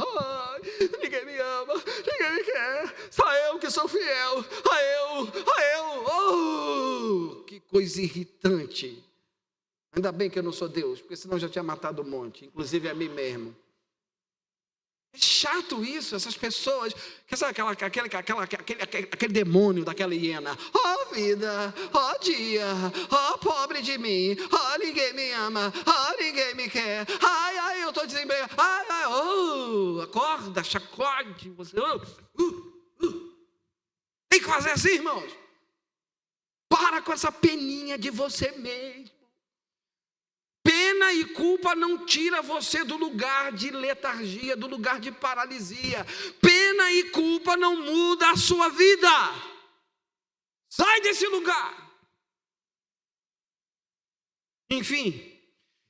ninguém me ama, ninguém me quer, só eu que sou fiel, que coisa irritante. Ainda bem que eu não sou Deus, porque senão eu já tinha matado um monte, inclusive a mim mesmo. É chato isso, essas pessoas, sabe aquele demônio daquela hiena, vida, dia, pobre de mim, ninguém me ama, ninguém me quer, eu estou desempregado, acorda, chacode, você, tem que fazer assim, irmãos, para com essa peninha de você mesmo. Pena e culpa não tira você do lugar de letargia, do lugar de paralisia. Pena e culpa não muda a sua vida. Sai desse lugar. Enfim,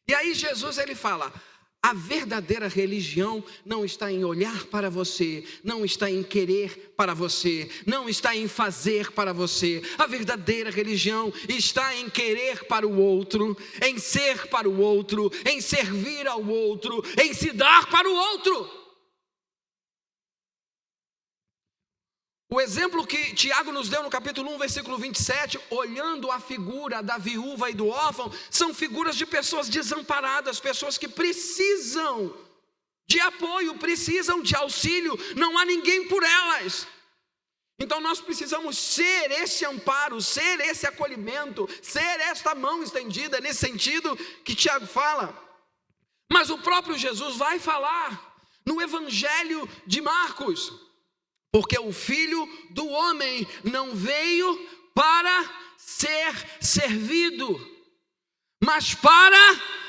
e aí Jesus ele fala, a verdadeira religião não está em olhar para você, não está em querer para você, não está em fazer para você. A verdadeira religião está em querer para o outro, em ser para o outro, em servir ao outro, em se dar para o outro. O exemplo que Tiago nos deu no capítulo 1, versículo 27, olhando a figura da viúva e do órfão, são figuras de pessoas desamparadas, pessoas que precisam de apoio, precisam de auxílio, não há ninguém por elas. Então nós precisamos ser esse amparo, ser esse acolhimento, ser esta mão estendida, nesse sentido que Tiago fala. Mas o próprio Jesus vai falar no Evangelho de Marcos, porque o Filho do Homem não veio para ser servido, mas para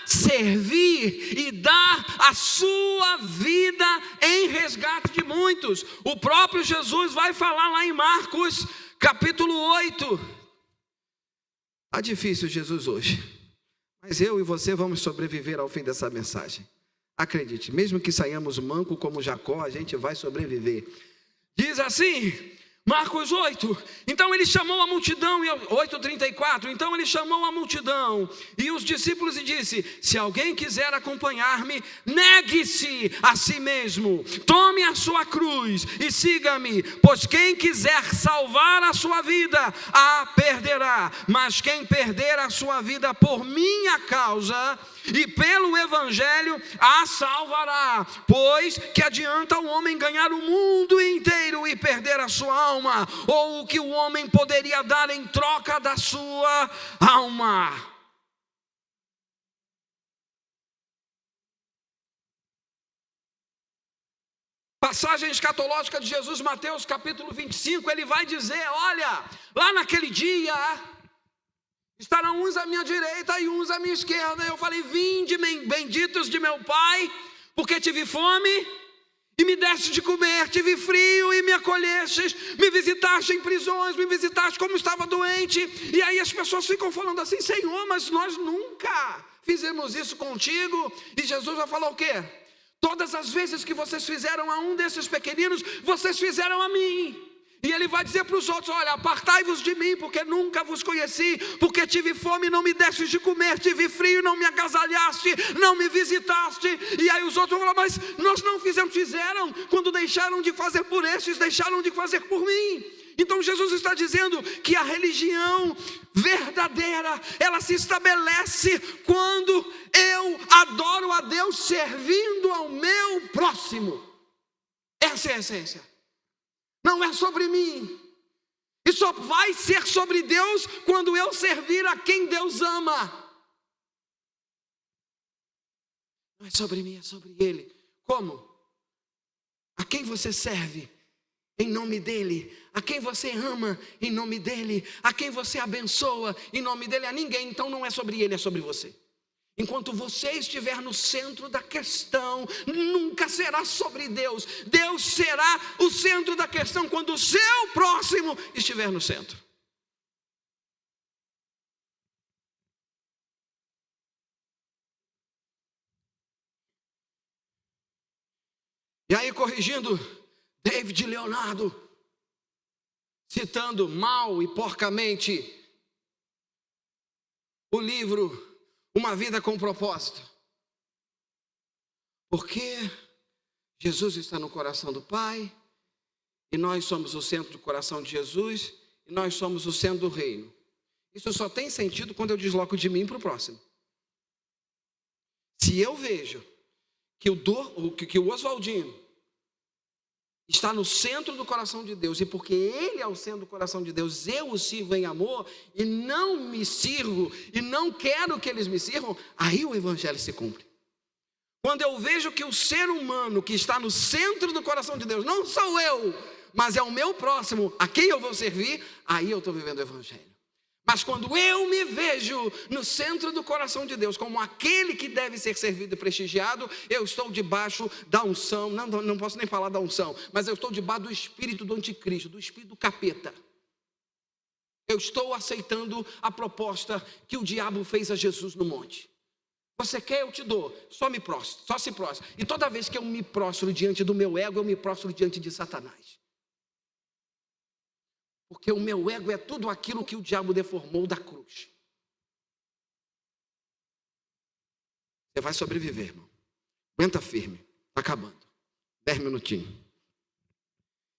servir e dar a sua vida em resgate de muitos. O próprio Jesus vai falar lá em Marcos, capítulo 8. Está difícil Jesus hoje, mas eu e você vamos sobreviver ao fim dessa mensagem. Acredite, mesmo que saiamos manco como Jacó, a gente vai sobreviver. Diz assim, Marcos 8, então ele chamou a multidão, 8:34, então ele chamou a multidão e os discípulos e disse, se alguém quiser acompanhar-me, negue-se a si mesmo, tome a sua cruz e siga-me, pois quem quiser salvar a sua vida, a perderá, mas quem perder a sua vida por minha causa e pelo Evangelho a salvará. Pois que adianta o homem ganhar o mundo inteiro e perder a sua alma? Ou o que o homem poderia dar em troca da sua alma? Passagem escatológica de Jesus, Mateus capítulo 25, ele vai dizer, olha, lá naquele dia estarão uns à minha direita e uns à minha esquerda. Eu falei, vinde benditos de meu Pai, porque tive fome e me deste de comer, tive frio e me acolhestes, me visitaste em prisões, me visitaste como estava doente. E aí as pessoas ficam falando assim, Senhor, mas nós nunca fizemos isso contigo. E Jesus vai falar o quê? Todas as vezes que vocês fizeram a um desses pequeninos, vocês fizeram a mim. E ele vai dizer para os outros, olha, apartai-vos de mim, porque nunca vos conheci, porque tive fome e não me destes de comer, tive frio e não me agasalhaste, não me visitaste. E aí os outros vão falar, mas nós não fizeram, quando deixaram de fazer por estes, deixaram de fazer por mim. Então Jesus está dizendo que a religião verdadeira, ela se estabelece quando eu adoro a Deus servindo ao meu próximo. Essa é a essência. Não é sobre mim. E só vai ser sobre Deus quando eu servir a quem Deus ama. Não é sobre mim, é sobre Ele. Como? A quem você serve em nome dEle. A quem você ama em nome dEle. A quem você abençoa em nome dEle. A ninguém. Então não é sobre Ele, é sobre você. Enquanto você estiver no centro da questão, nunca será sobre Deus. Deus será o centro da questão quando o seu próximo estiver no centro. E aí, corrigindo David Leonardo, citando mal e porcamente o livro Uma Vida com Propósito. Porque Jesus está no coração do Pai, e nós somos o centro do coração de Jesus, e nós somos o centro do reino. Isso só tem sentido quando eu desloco de mim para o próximo. Se eu vejo que o Oswaldino está no centro do coração de Deus, e porque ele é o centro do coração de Deus, eu o sirvo em amor, e não me sirvo, e não quero que eles me sirvam, aí o evangelho se cumpre. Quando eu vejo que o ser humano que está no centro do coração de Deus, não sou eu, mas é o meu próximo, a quem eu vou servir, aí eu estou vivendo o evangelho. Mas quando eu me vejo no centro do coração de Deus, como aquele que deve ser servido e prestigiado, eu estou debaixo da unção, não posso nem falar da unção, mas eu estou debaixo do espírito do anticristo, do espírito do capeta. Eu estou aceitando a proposta que o diabo fez a Jesus no monte. Você quer, eu te dou, só me prostro, só se prostra. E toda vez que eu me prostro diante do meu ego, eu me prostro diante de Satanás. Porque o meu ego é tudo aquilo que o diabo deformou da cruz. Você vai sobreviver, irmão. Aguenta firme, está acabando. 10 minutinhos.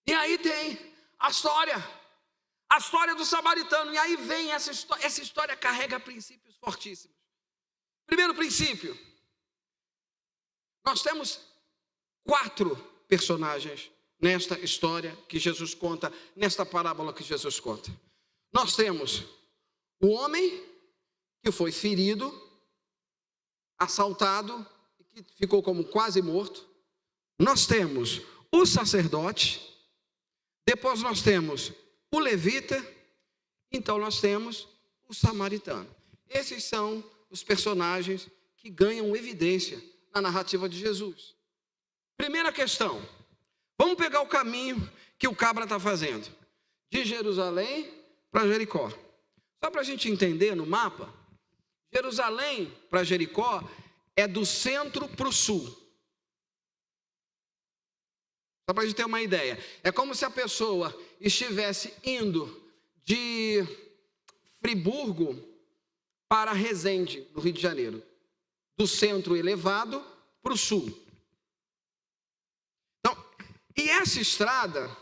E aí tem a história do samaritano. E aí vem essa história carrega princípios fortíssimos. Primeiro princípio, nós temos 4 personagens nesta história que Jesus conta, nesta parábola que Jesus conta. Nós temos o homem que foi ferido, assaltado, que ficou como quase morto. Nós temos o sacerdote, depois nós temos o levita, então nós temos o samaritano. Esses são os personagens que ganham evidência na narrativa de Jesus. Primeira questão, vamos pegar o caminho que o cabra está fazendo, de Jerusalém para Jericó. Só para a gente entender no mapa, Jerusalém para Jericó é do centro para o sul. Só para a gente ter uma ideia. É como se a pessoa estivesse indo de Friburgo para Resende, no Rio de Janeiro. Do centro elevado para o sul. Então, e essa estrada,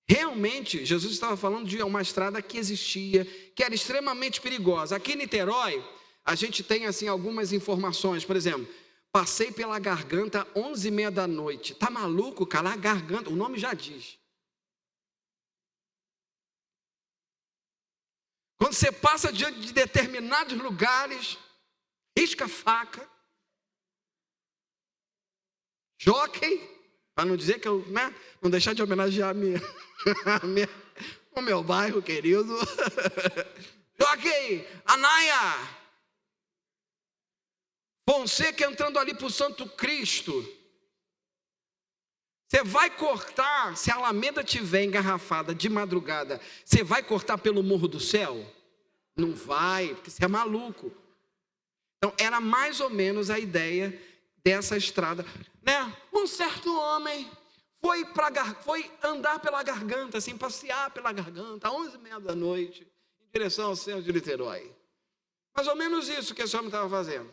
realmente, Jesus estava falando de uma estrada que existia, que era extremamente perigosa. Aqui em Niterói, a gente tem assim algumas informações. Por exemplo, passei pela Garganta 11h30 da noite. Tá maluco, cara? A Garganta, o nome já diz. Quando você passa diante de determinados lugares, risca a faca, jockey, para não dizer que eu, não deixar de homenagear o meu bairro querido, jockey, Anaia, Fonseca entrando ali para o Santo Cristo. Você vai cortar, se a Alameda estiver engarrafada de madrugada, você vai cortar pelo Morro do Céu? Não vai, porque você é maluco. Então, era mais ou menos a ideia dessa estrada. Um certo homem foi andar pela Garganta, assim, passear pela Garganta, às 11h30 da noite, em direção ao centro de Niterói. Mais ou menos isso que esse homem estava fazendo.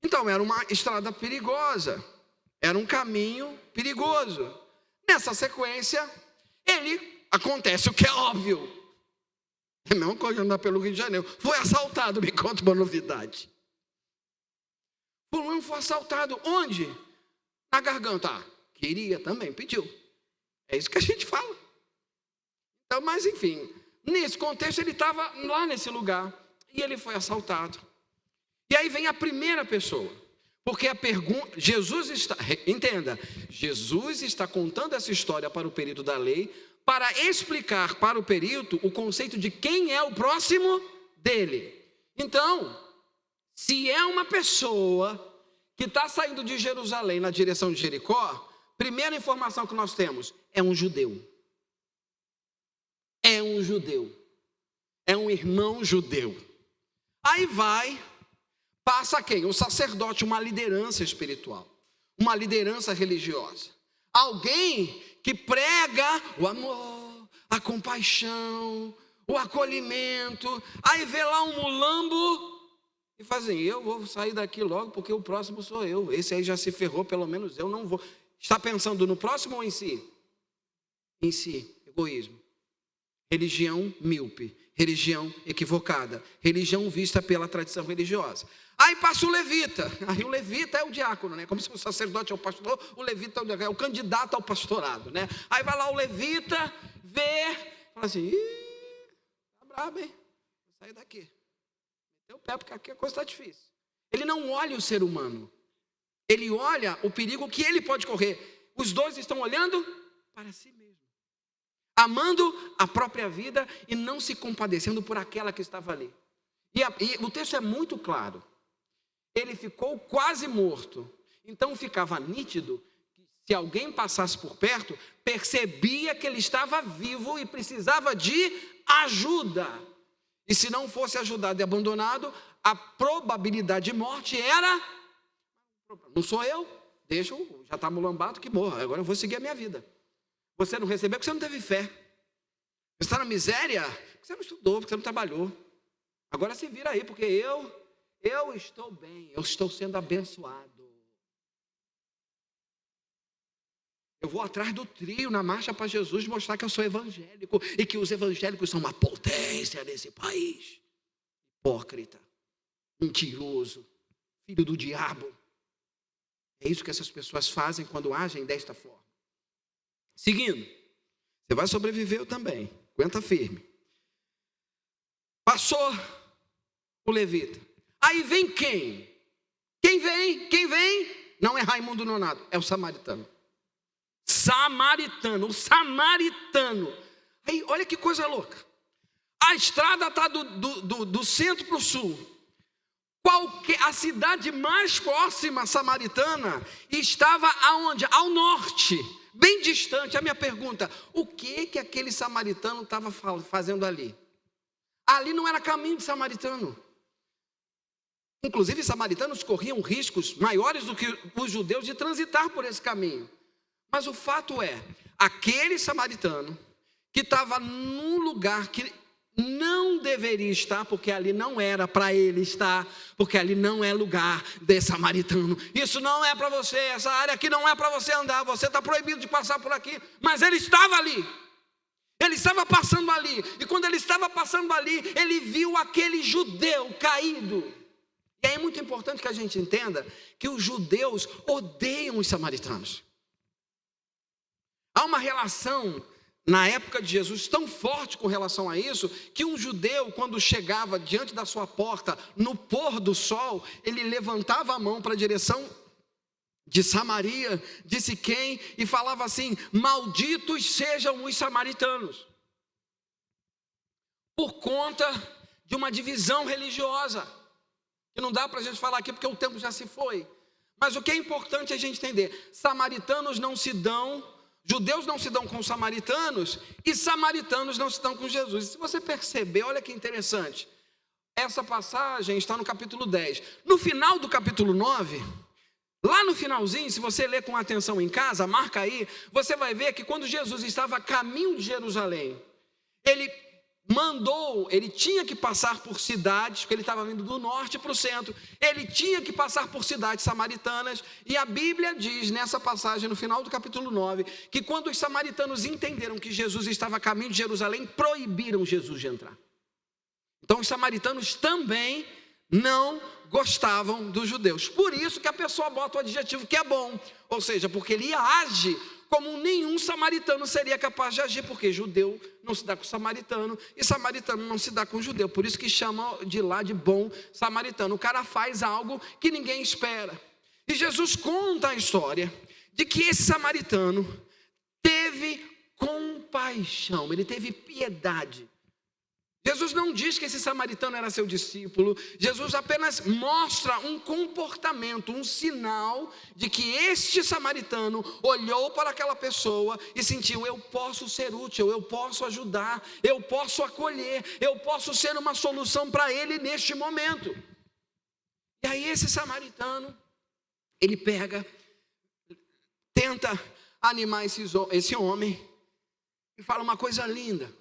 Então, era uma estrada perigosa. Era um caminho perigoso. Nessa sequência, acontece o que é óbvio. É a mesma coisa andar pelo Rio de Janeiro. Foi assaltado, me conta uma novidade. Fulano foi assaltado. Onde? Na Garganta. Queria também, pediu. É isso que a gente fala. Então, mas enfim, nesse contexto ele estava lá nesse lugar. E ele foi assaltado. E aí vem a primeira pessoa. Porque a pergunta, entenda, Jesus está contando essa história para o perito da lei, para explicar para o perito o conceito de quem é o próximo dele. Então, se é uma pessoa que está saindo de Jerusalém na direção de Jericó, primeira informação que nós temos, é um judeu. É um judeu. É um irmão judeu. Aí passa quem? O sacerdote, uma liderança espiritual, uma liderança religiosa. Alguém que prega o amor, a compaixão, o acolhimento. Aí vê lá um mulambo e fazem, eu vou sair daqui logo porque o próximo sou eu. Esse aí já se ferrou, pelo menos eu não vou. Está pensando no próximo ou em si? Em si, egoísmo. Religião míope, religião equivocada, religião vista pela tradição religiosa. Aí passa o levita, aí o levita é o diácono, né? Como se o sacerdote é o pastor, o levita é o diácono, é o candidato ao pastorado, né? Aí vai lá o levita, vê, fala assim, tá brabo, hein? Vou sair daqui. Meteu o pé porque aqui a coisa está difícil. Ele não olha o ser humano, ele olha o perigo que ele pode correr. Os dois estão olhando para si mesmo, amando a própria vida e não se compadecendo por aquela que estava ali. E o texto é muito claro. Ele ficou quase morto. Então ficava nítido que se alguém passasse por perto, percebia que ele estava vivo e precisava de ajuda. E se não fosse ajudado e abandonado, a probabilidade de morte era, não sou eu, deixa, já está mulambado, que morra, agora eu vou seguir a minha vida. Você não recebeu porque você não teve fé. Você está na miséria porque você não estudou, porque você não trabalhou. Agora se vira aí, porque eu estou bem, eu estou sendo abençoado. Eu vou atrás do trio na marcha para Jesus mostrar que eu sou evangélico e que os evangélicos são uma potência nesse país. Hipócrita, mentiroso, filho do diabo. É isso que essas pessoas fazem quando agem desta forma. Seguindo, você vai sobreviver também, aguenta firme. Passou o levita. Aí vem quem? Quem vem? Não é Raimundo Nonato, é o samaritano. O samaritano. Aí, olha que coisa louca. A estrada está do centro para o sul. A cidade mais próxima samaritana estava aonde? Ao norte, bem distante. A minha pergunta, o que aquele samaritano estava fazendo ali? Ali não era caminho de samaritano. Inclusive, os samaritanos corriam riscos maiores do que os judeus de transitar por esse caminho. Mas o fato é, aquele samaritano que estava num lugar que não deveria estar, porque ali não era para ele estar, porque ali não é lugar de samaritano. Isso não é para você, essa área aqui não é para você andar, você está proibido de passar por aqui. Mas ele estava ali. Ele estava passando ali, e quando ele estava passando ali, ele viu aquele judeu caído. E aí é muito importante que a gente entenda que os judeus odeiam os samaritanos. Há uma relação, na época de Jesus, tão forte com relação a isso, que um judeu, quando chegava diante da sua porta, no pôr do sol, ele levantava a mão para a direção de Samaria, de Siquém, e falava assim, malditos sejam os samaritanos, por conta de uma divisão religiosa, que não dá para a gente falar aqui porque o tempo já se foi, mas o que é importante a gente entender, samaritanos não se dão, judeus não se dão com samaritanos, e samaritanos não se dão com Jesus. Se você perceber, olha que interessante, essa passagem está no capítulo 10, no final do capítulo 9, lá no finalzinho, se você ler com atenção em casa, marca aí, você vai ver que quando Jesus estava a caminho de Jerusalém, ele tinha que passar por cidades, porque ele estava vindo do norte para o centro, ele tinha que passar por cidades samaritanas, e a Bíblia diz nessa passagem, no final do capítulo 9, que quando os samaritanos entenderam que Jesus estava a caminho de Jerusalém, proibiram Jesus de entrar. Então os samaritanos também não gostavam dos judeus, por isso que a pessoa bota o adjetivo que é bom, ou seja, porque ele age como nenhum samaritano seria capaz de agir, porque judeu não se dá com samaritano, e samaritano não se dá com judeu, por isso que chama de lá de bom samaritano, o cara faz algo que ninguém espera, e Jesus conta a história, de que esse samaritano teve compaixão, ele teve piedade. Jesus não diz que esse samaritano era seu discípulo, Jesus apenas mostra um comportamento, um sinal de que este samaritano olhou para aquela pessoa e sentiu, eu posso ser útil, eu posso ajudar, eu posso acolher, eu posso ser uma solução para ele neste momento. E aí esse samaritano, ele tenta animar esse homem, e fala uma coisa linda.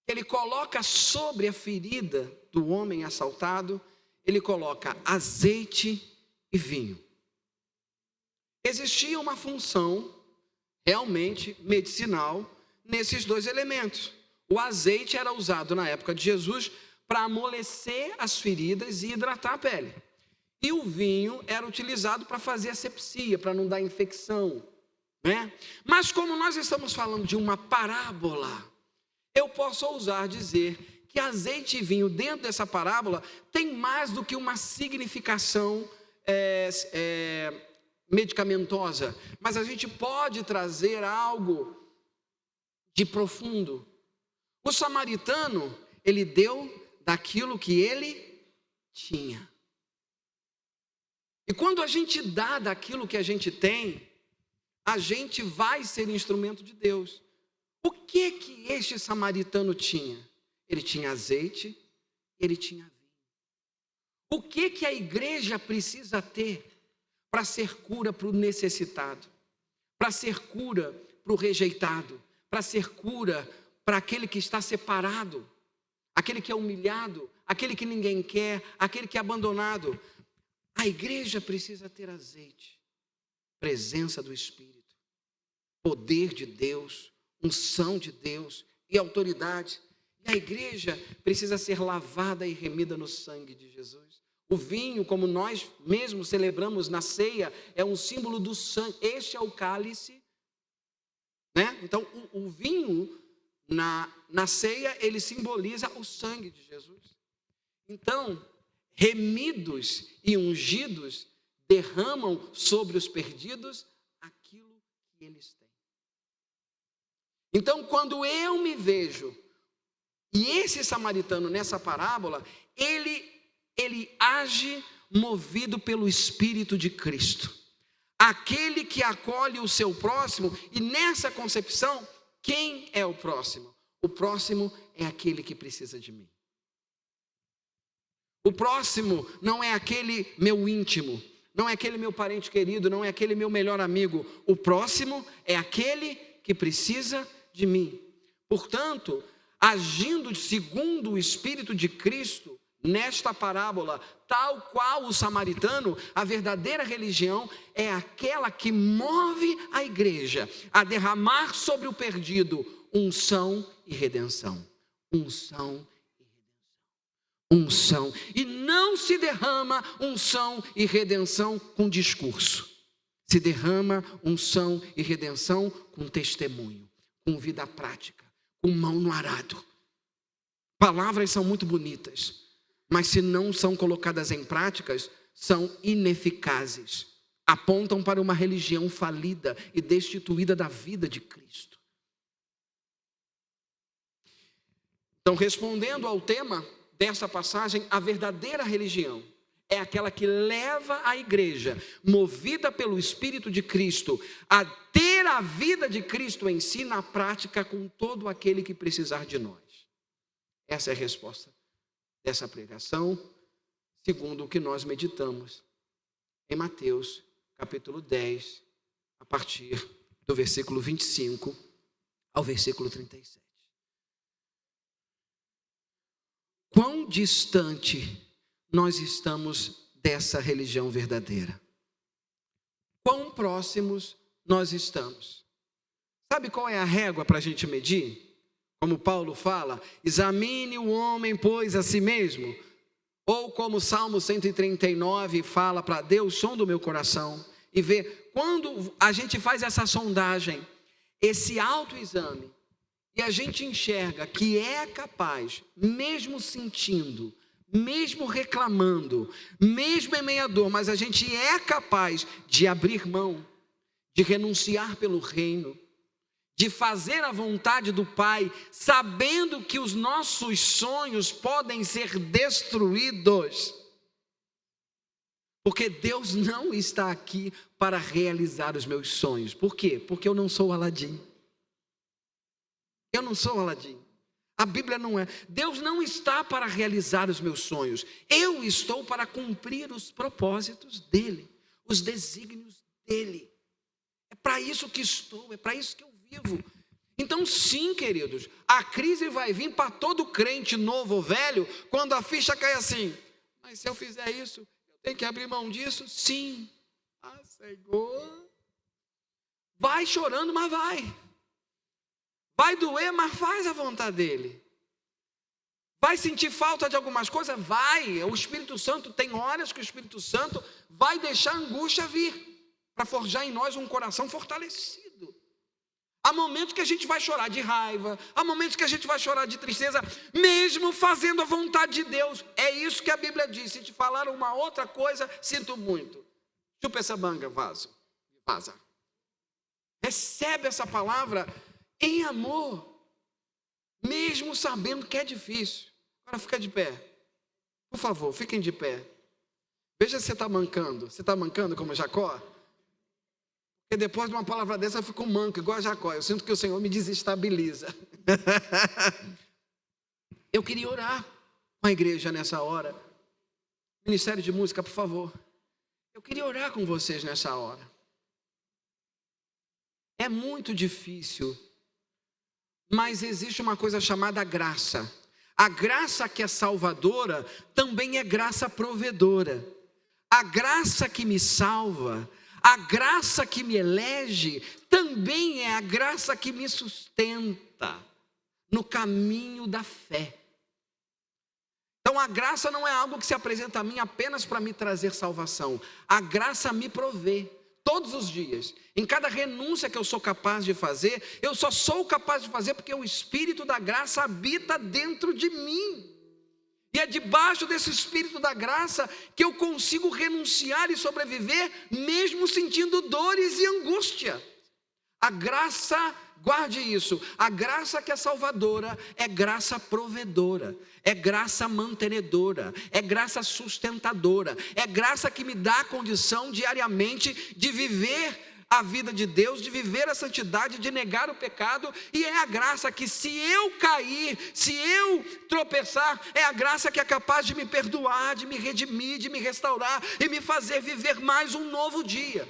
Ele coloca sobre a ferida do homem assaltado, ele coloca azeite e vinho. Existia uma função realmente medicinal nesses dois elementos. O azeite era usado na época de Jesus para amolecer as feridas e hidratar a pele. E o vinho era utilizado para fazer asepsia, para não dar infecção, né? Mas como nós estamos falando de uma parábola, eu posso ousar dizer que azeite e vinho dentro dessa parábola tem mais do que uma significação medicamentosa, mas a gente pode trazer algo de profundo. O samaritano, ele deu daquilo que ele tinha. E quando a gente dá daquilo que a gente tem, a gente vai ser instrumento de Deus. O que este samaritano tinha? Ele tinha azeite, ele tinha vinho. O que a igreja precisa ter para ser cura para o necessitado, para ser cura para o rejeitado, para ser cura para aquele que está separado, aquele que é humilhado, aquele que ninguém quer, aquele que é abandonado? A igreja precisa ter azeite, presença do Espírito, poder de Deus, unção de Deus e autoridade. E a igreja precisa ser lavada e remida no sangue de Jesus. O vinho, como nós mesmos celebramos na ceia, é um símbolo do sangue. Este é o cálice, né? Então, o vinho na ceia, ele simboliza o sangue de Jesus. Então, remidos e ungidos derramam sobre os perdidos aquilo que eles têm. Então, quando eu me vejo, e esse samaritano nessa parábola, ele age movido pelo Espírito de Cristo. Aquele que acolhe o seu próximo, e nessa concepção, quem é o próximo? O próximo é aquele que precisa de mim. O próximo não é aquele meu íntimo, não é aquele meu parente querido, não é aquele meu melhor amigo. O próximo é aquele que precisa de mim. Portanto, agindo segundo o Espírito de Cristo, nesta parábola, tal qual o samaritano, a verdadeira religião é aquela que move a igreja a derramar sobre o perdido unção e redenção. Unção e redenção. Unção. E não se derrama unção e redenção com discurso. Se derrama unção e redenção com testemunho, com vida prática, com mão no arado. Palavras são muito bonitas, mas se não são colocadas em práticas, são ineficazes. Apontam para uma religião falida e destituída da vida de Cristo. Então, respondendo ao tema dessa passagem, a verdadeira religião é aquela que leva a igreja, movida pelo Espírito de Cristo, a ter a vida de Cristo em si na prática com todo aquele que precisar de nós. Essa é a resposta dessa pregação, segundo o que nós meditamos em Mateus, capítulo 10, a partir do versículo 25 ao versículo 37. Quão distante nós estamos dessa religião verdadeira? Quão próximos nós estamos? Sabe qual é a régua para a gente medir? Como Paulo fala, examine o homem, pois, a si mesmo. Ou como o Salmo 139 fala para Deus, sonda o meu coração. E vê, quando a gente faz essa sondagem, esse autoexame, e a gente enxerga que é capaz, mesmo sentindo, mesmo reclamando, mesmo em meio à dor, mas a gente é capaz de abrir mão, de renunciar pelo reino, de fazer a vontade do Pai, sabendo que os nossos sonhos podem ser destruídos. Porque Deus não está aqui para realizar os meus sonhos. Por quê? Porque eu não sou Aladim. Eu não sou Aladim. A Bíblia não é. Deus não está para realizar os meus sonhos. Eu estou para cumprir os propósitos dEle, os desígnios dEle. É para isso que estou, é para isso que eu vivo. Então sim, queridos, a crise vai vir para todo crente, novo ou velho, quando a ficha cai assim: mas se eu fizer isso, eu tenho que abrir mão disso? Sim. Ah, Senhor. Vai chorando, mas vai. Vai doer, mas faz a vontade dele. Vai sentir falta de algumas coisas? Vai. O Espírito Santo, tem horas que o Espírito Santo vai deixar a angústia vir, para forjar em nós um coração fortalecido. Há momentos que a gente vai chorar de raiva, há momentos que a gente vai chorar de tristeza, mesmo fazendo a vontade de Deus. É isso que a Bíblia diz. Se te falar uma outra coisa, sinto muito. Chupa essa manga, vaza. Recebe essa palavra em amor, mesmo sabendo que é difícil. Agora fica de pé. Por favor, fiquem de pé. Veja se você está mancando. Você está mancando como Jacó? Porque depois de uma palavra dessa eu fico manco, igual a Jacó. Eu sinto que o Senhor me desestabiliza. Eu queria orar com a igreja nessa hora. Ministério de música, por favor. Eu queria orar com vocês nessa hora. É muito difícil, mas existe uma coisa chamada graça. A graça que é salvadora também é graça provedora. A graça que me salva, a graça que me elege, também é a graça que me sustenta no caminho da fé. Então a graça não é algo que se apresenta a mim apenas para me trazer salvação. A graça me provê todos os dias. Em cada renúncia que eu sou capaz de fazer, eu só sou capaz de fazer porque o Espírito da graça habita dentro de mim. E é debaixo desse Espírito da graça que eu consigo renunciar e sobreviver, mesmo sentindo dores e angústia. A graça, guarde isso, a graça que é salvadora é graça provedora, é graça mantenedora, é graça sustentadora, é graça que me dá a condição diariamente de viver a vida de Deus, de viver a santidade, de negar o pecado. E é a graça que, se eu cair, se eu tropeçar, é a graça que é capaz de me perdoar, de me redimir, de me restaurar e me fazer viver mais um novo dia.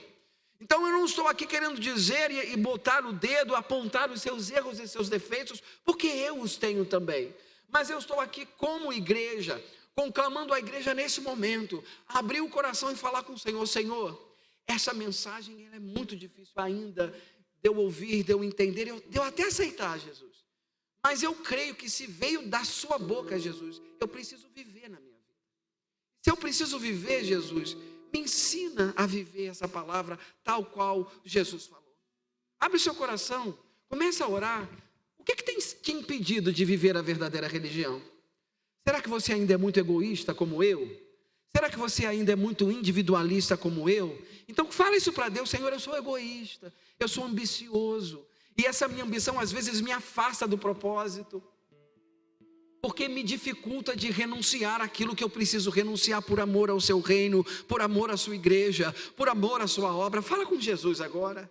Então eu não estou aqui querendo dizer e botar o dedo, apontar os seus erros e seus defeitos, porque eu os tenho também. Mas eu estou aqui como igreja, conclamando a igreja nesse momento, abrir o coração e falar com o Senhor: Senhor, essa mensagem ela é muito difícil ainda de eu ouvir, de eu entender, de eu até aceitar, Jesus. Mas eu creio que se veio da sua boca, Jesus, eu preciso viver na minha vida. Se eu preciso viver, Jesus, me ensina a viver essa palavra tal qual Jesus falou. Abre o seu coração, começa a orar. O que tem te impedido de viver a verdadeira religião? Será que você ainda é muito egoísta como eu? Será que você ainda é muito individualista como eu? Então fala isso para Deus: Senhor, eu sou egoísta, eu sou ambicioso, e essa minha ambição às vezes me afasta do propósito, porque me dificulta de renunciar àquilo que eu preciso renunciar por amor ao seu reino, por amor à sua igreja, por amor à sua obra. Fala com Jesus agora,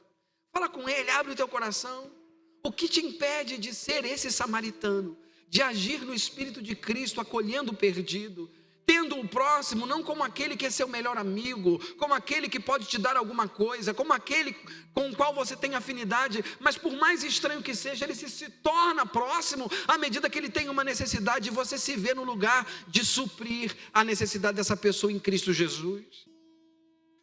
fala com Ele, abre o teu coração. O que te impede de ser esse samaritano, de agir no Espírito de Cristo, acolhendo o perdido, tendo o próximo não como aquele que é seu melhor amigo, como aquele que pode te dar alguma coisa, como aquele com o qual você tem afinidade, mas por mais estranho que seja, ele se torna próximo à medida que ele tem uma necessidade, e você se vê no lugar de suprir a necessidade dessa pessoa em Cristo Jesus.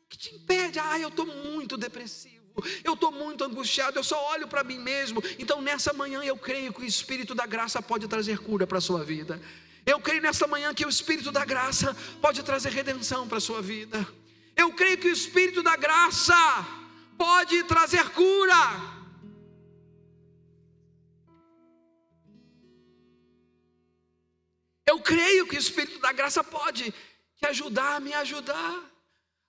O que te impede? Eu estou muito depressivo, eu estou muito angustiado, eu só olho para mim mesmo. Então nessa manhã eu creio que o Espírito da graça pode trazer cura para a sua vida. Eu creio nesta manhã que o Espírito da graça pode trazer redenção para a sua vida. Eu creio que o Espírito da graça pode trazer cura. Eu creio que o Espírito da graça pode te ajudar, me ajudar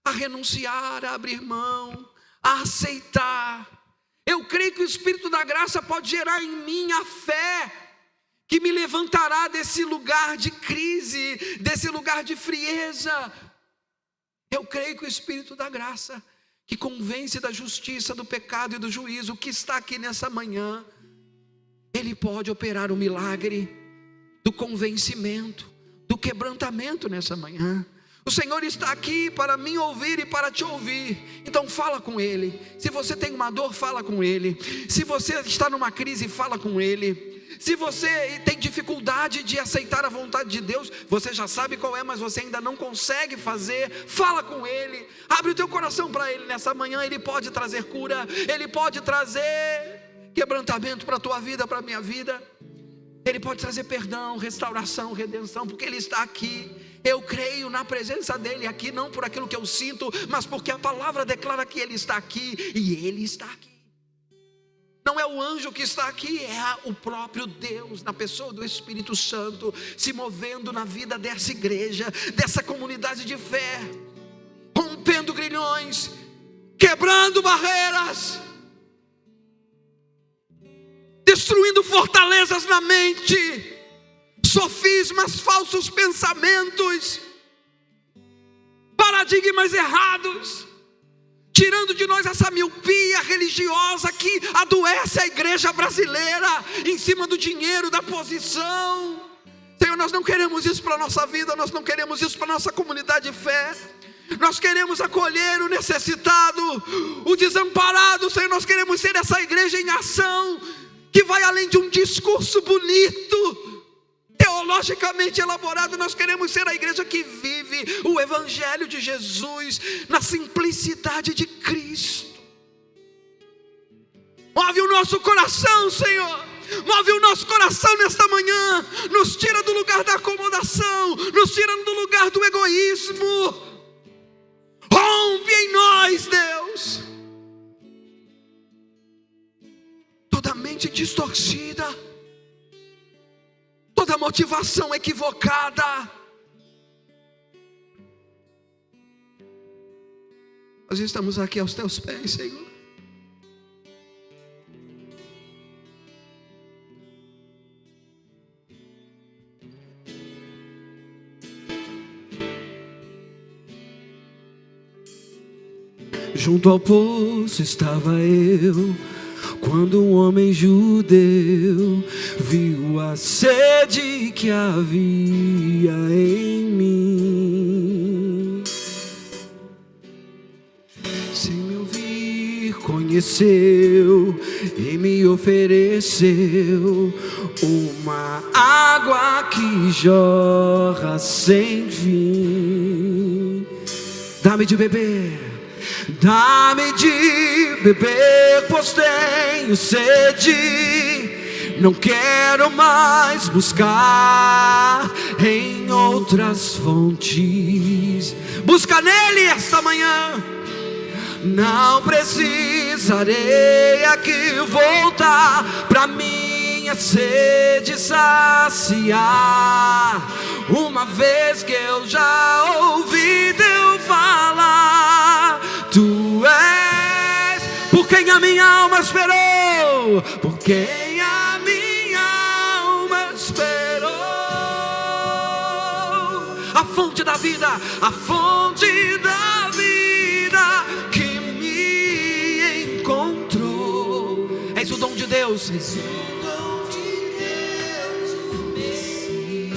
a renunciar, a abrir mão, a aceitar. Eu creio que o Espírito da graça pode gerar em mim a fé que me levantará desse lugar de crise, desse lugar de frieza. Eu creio que o Espírito da graça, que convence da justiça, do pecado e do juízo, que está aqui nessa manhã, ele pode operar o milagre do convencimento, do quebrantamento nessa manhã. O Senhor está aqui para me ouvir e para te ouvir. Então fala com Ele. Se você tem uma dor, fala com Ele. Se você está numa crise, fala com Ele. Se você tem dificuldade de aceitar a vontade de Deus, você já sabe qual é, mas você ainda não consegue fazer, fala com Ele. Abre o teu coração para Ele nessa manhã. Ele pode trazer cura, Ele pode trazer quebrantamento para a tua vida, para a minha vida. Ele pode trazer perdão, restauração, redenção, porque Ele está aqui. Eu creio na presença dEle aqui, não por aquilo que eu sinto, mas porque a palavra declara que Ele está aqui, e Ele está aqui. Não é o anjo que está aqui, é o próprio Deus, na pessoa do Espírito Santo, se movendo na vida dessa igreja, dessa comunidade de fé, rompendo grilhões, quebrando barreiras, destruindo fortalezas na mente, sofismas, falsos pensamentos, paradigmas errados, tirando de nós essa miopia religiosa que adoece a igreja brasileira, em cima do dinheiro, da posição. Senhor, nós não queremos isso para a nossa vida, nós não queremos isso para a nossa comunidade de fé. Nós queremos acolher o necessitado, o desamparado. Senhor, nós queremos ser essa igreja em ação, que vai além de um discurso bonito, teologicamente elaborado. Nós queremos ser a igreja que vive o evangelho de Jesus na simplicidade de Cristo. Move o nosso coração, Senhor. Move o nosso coração nesta manhã. Nos tira do lugar da acomodação, nos tira do lugar do egoísmo. Rompe em nós, Deus, toda mente distorcida, toda motivação equivocada. Nós estamos aqui aos teus pés, Senhor. Junto ao poço estava eu, quando um homem judeu viu a sede que havia em mim. Sem me ouvir, conheceu e me ofereceu uma água que jorra sem fim. Dá-me de beber, dá-me de beber, pois tenho sede. Não quero mais buscar em outras fontes. Busca nele esta manhã. Não precisarei aqui voltar pra minha sede saciar, uma vez que eu já ouvi Deus falar. Tu és por quem a minha alma esperou, por quem a minha alma esperou. A fonte da vida, a fonte da vida que me encontrou. És o dom de Deus, és o dom de Deus, o Messias,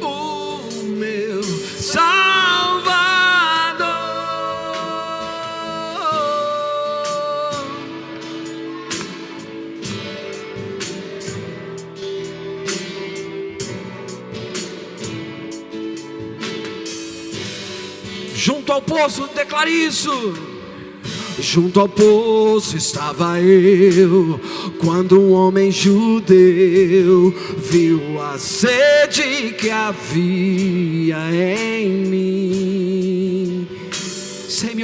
o meu Salvador. Junto ao poço, declare isso. Junto ao poço estava eu, quando um homem judeu viu a sede que havia em mim. Sem me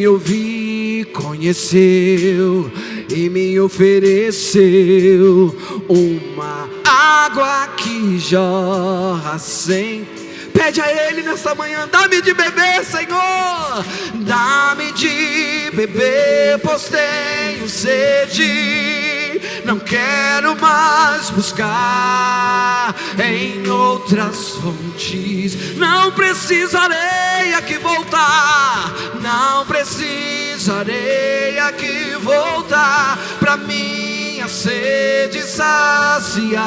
ouvir, conheceu e me ofereceu uma água que jorra sem. Pede a Ele nessa manhã, dá-me de beber, Senhor. Dá-me de beber, pois tenho sede. Não quero mais buscar em outras fontes. Não precisarei aqui voltar. Não precisarei aqui voltar pra minha sede saciar,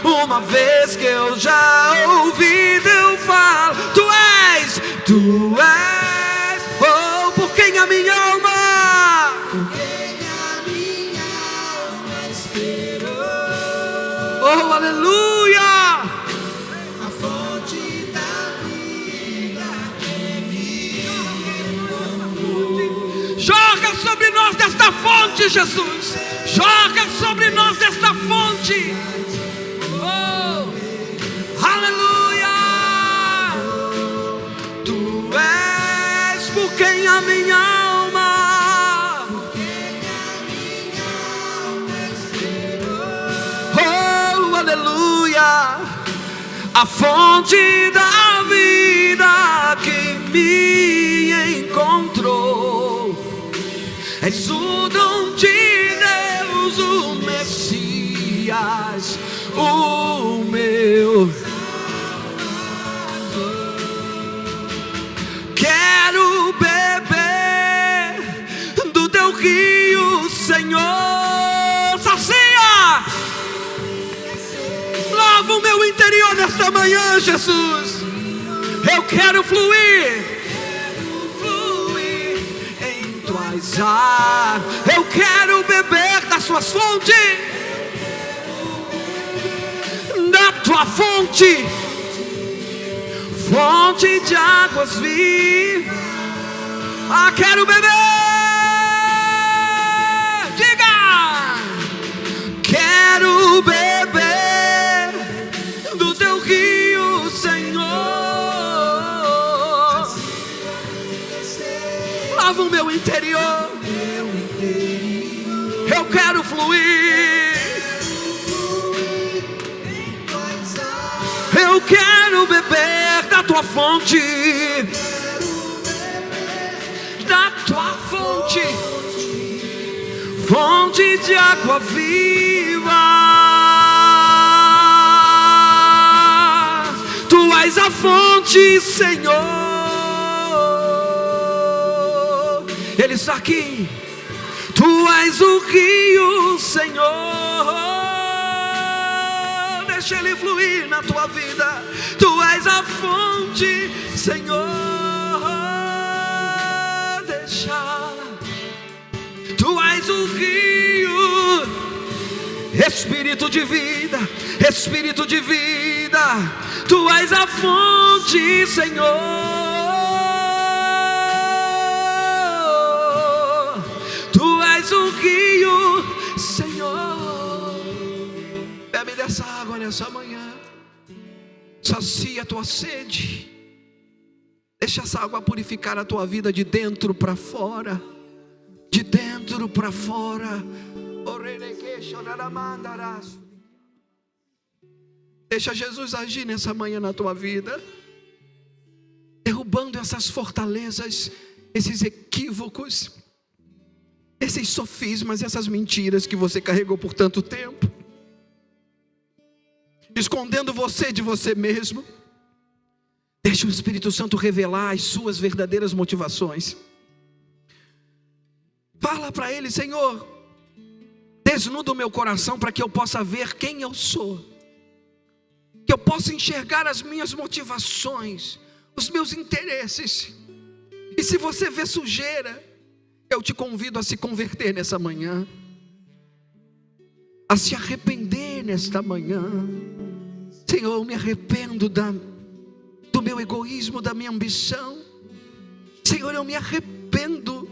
uma vez que eu já Oh, aleluia! A fonte da vida que me encontrou. Joga sobre nós desta fonte, Jesus. Joga sobre nós desta fonte. Oh, aleluia! Tu és por quem a minha alma. Oh, aleluia! A fonte da vida que me encontrou. És o dom de Deus, o Messias, o meu. Quero beber do teu rio, Senhor. Sacia! Lava o meu interior nesta manhã, Jesus. Eu quero fluir em tuas águas. Eu quero beber das suas fontes, da tua fonte, fonte de águas vivas. Ah, quero beber. Diga: quero beber do teu rio, Senhor. Lava o meu interior. Eu quero fluir. Eu quero beber da tua fonte, da tua fonte, fonte de água viva. Tu és a fonte, Senhor. Ele está aqui. Tu és o rio, Senhor. Deixa ele fluir na tua vida. Tu és a fonte, Senhor. Deixa. Tu és o rio, Espírito de vida, Espírito de vida. Tu és a fonte, Senhor. Tu és o rio, Senhor. Bebe dessa água nessa manhã. Sacia a tua sede. Deixa essa água purificar a tua vida de dentro para fora. De dentro para fora. Deixa Jesus agir nessa manhã na tua vida, derrubando essas fortalezas, esses equívocos, esses sofismas, essas mentiras que você carregou por tanto tempo, escondendo você de você mesmo. Deixa o Espírito Santo revelar as suas verdadeiras motivações. Fala para Ele: Senhor, desnuda o meu coração para que eu possa ver quem eu sou, que eu possa enxergar as minhas motivações, os meus interesses. E se você vê sujeira, eu te convido a se converter nessa manhã, a se arrepender nesta manhã. Senhor, eu me arrependo do meu egoísmo, da minha ambição. Senhor, eu me arrependo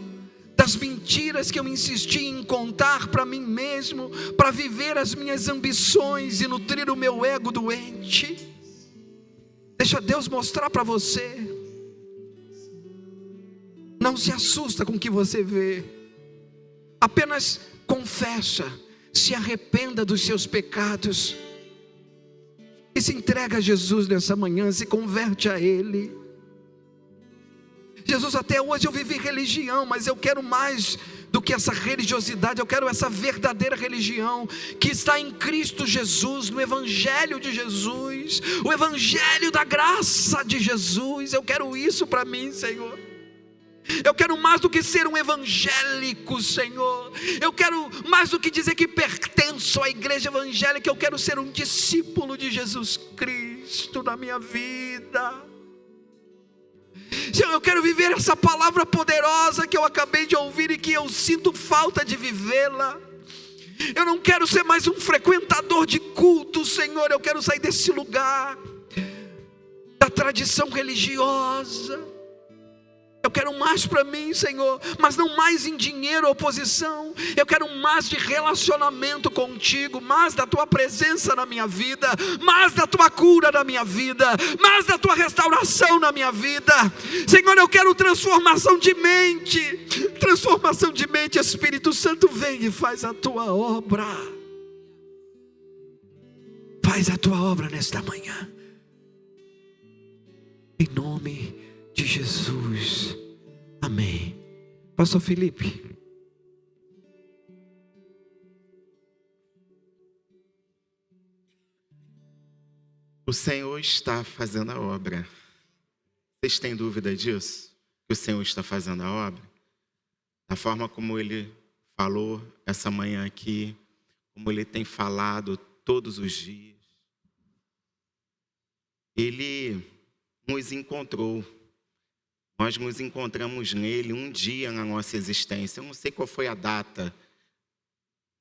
das mentiras que eu insisti em contar para mim mesmo, para viver as minhas ambições e nutrir o meu ego doente. Deixa Deus mostrar para você. Não se assusta com o que você vê. Apenas confessa, se arrependa dos seus pecados e se entrega a Jesus nessa manhã, se converte a Ele. Jesus, até hoje eu vivi religião, mas eu quero mais do que essa religiosidade. Eu quero essa verdadeira religião que está em Cristo Jesus, no Evangelho de Jesus, o Evangelho da graça de Jesus. Eu quero isso para mim, Senhor. Eu quero mais do que ser um evangélico, Senhor. Eu quero mais do que dizer que pertenço à igreja evangélica. Eu quero ser um discípulo de Jesus Cristo na minha vida. Senhor, eu quero viver essa palavra poderosa que eu acabei de ouvir e que eu sinto falta de vivê-la. Eu não quero ser mais um frequentador de culto, Senhor. Eu quero sair desse lugar da tradição religiosa. Eu quero mais para mim, Senhor, mas não mais em dinheiro ou posição. Eu quero mais de relacionamento contigo, mais da tua presença na minha vida, mais da tua cura na minha vida, mais da tua restauração na minha vida. Senhor, eu quero transformação de mente. Transformação de mente. Espírito Santo, vem e faz a tua obra. Faz a tua obra nesta manhã. Em nome de Jesus, amém. Pastor Felipe. O Senhor está fazendo a obra. Vocês têm dúvida disso? Que o Senhor está fazendo a obra? Da forma como Ele falou essa manhã aqui, como Ele tem falado todos os dias. Ele nos encontrou. Nós nos encontramos nele um dia na nossa existência. Eu não sei qual foi a data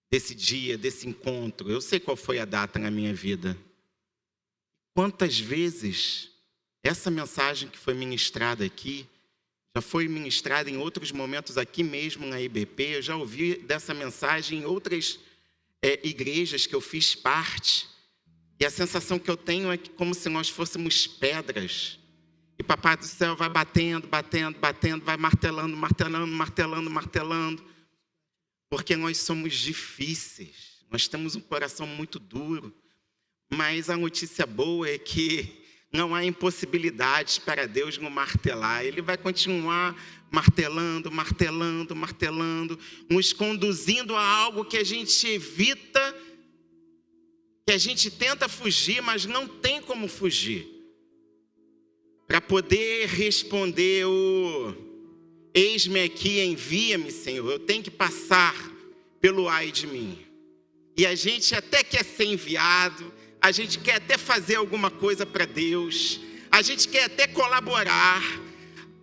desse dia, desse encontro. Eu sei qual foi a data na minha vida. Quantas vezes essa mensagem que foi ministrada aqui, já foi ministrada em outros momentos aqui mesmo na IBP. Eu já ouvi dessa mensagem em outras igrejas que eu fiz parte. E a sensação que eu tenho é que como se nós fôssemos pedras. E Papai do Céu vai batendo, batendo, batendo, vai martelando, martelando, martelando, martelando. Porque nós somos difíceis. Nós temos um coração muito duro. Mas a notícia boa é que não há impossibilidades para Deus não martelar. Ele vai continuar martelando, martelando, martelando, nos conduzindo a algo que a gente evita, que a gente tenta fugir, mas não tem como fugir. Para poder responder o eis-me aqui, envia-me, Senhor, eu tenho que passar pelo ai de mim. E a gente até quer ser enviado, a gente quer até fazer alguma coisa para Deus, a gente quer até colaborar,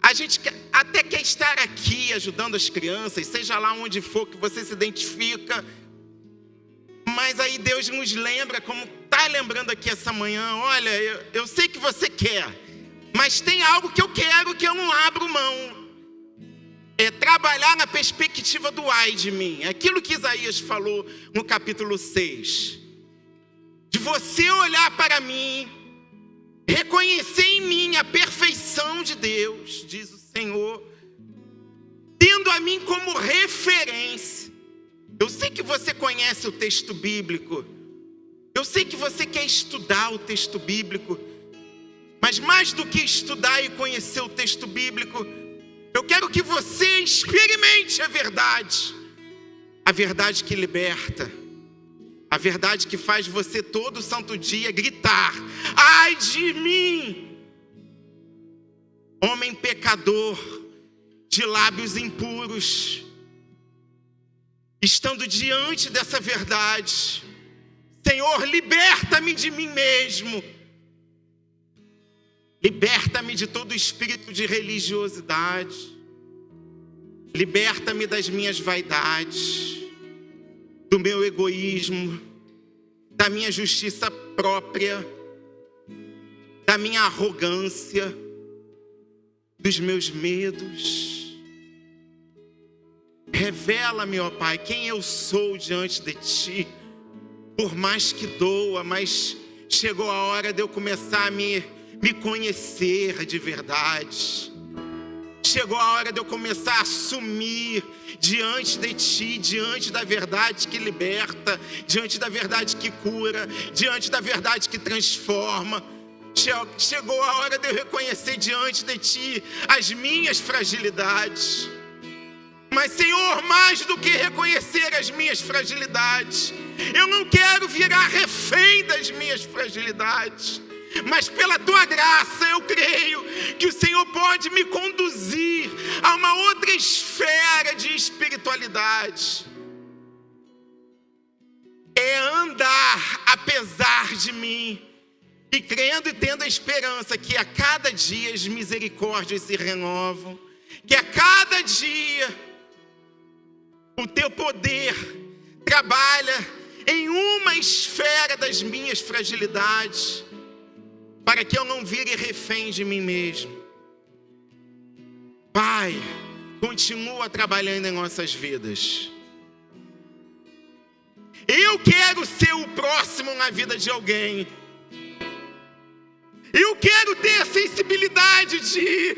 a gente até quer estar aqui ajudando as crianças, seja lá onde for que você se identifica. Mas aí Deus nos lembra, como está lembrando aqui essa manhã, olha, eu sei que você quer, mas tem algo que eu quero que eu não abro mão. É trabalhar na perspectiva do ai de mim. Aquilo que Isaías falou no capítulo 6. De você olhar para mim, reconhecer em mim a perfeição de Deus, diz o Senhor, tendo a mim como referência. Eu sei que você conhece o texto bíblico, eu sei que você quer estudar o texto bíblico, mas mais do que estudar e conhecer o texto bíblico, eu quero que você experimente a verdade que liberta, a verdade que faz você todo santo dia gritar, ai de mim, homem pecador, de lábios impuros. Estando diante dessa verdade, Senhor, liberta-me de mim mesmo, liberta-me de todo espírito de religiosidade, liberta-me das minhas vaidades, do meu egoísmo, da minha justiça própria, da minha arrogância, dos meus medos. Revela-me, ó Pai, quem eu sou diante de Ti, por mais que doa, mas chegou a hora de eu começar a me conhecer de verdade. Chegou a hora de eu começar a assumir diante de Ti, diante da verdade que liberta, diante da verdade que cura, diante da verdade que transforma. Chegou a hora de eu reconhecer diante de Ti as minhas fragilidades. Mas, Senhor, mais do que reconhecer as minhas fragilidades, eu não quero virar refém das minhas fragilidades. Mas pela Tua graça eu creio que o Senhor pode me conduzir a uma outra esfera de espiritualidade. É andar apesar de mim, e crendo e tendo a esperança que a cada dia as misericórdias se renovam, que a cada dia o Teu poder trabalha em uma esfera das minhas fragilidades, para que eu não vire refém de mim mesmo. Pai, continua trabalhando em nossas vidas. Eu quero ser o próximo na vida de alguém. Eu quero ter a sensibilidade de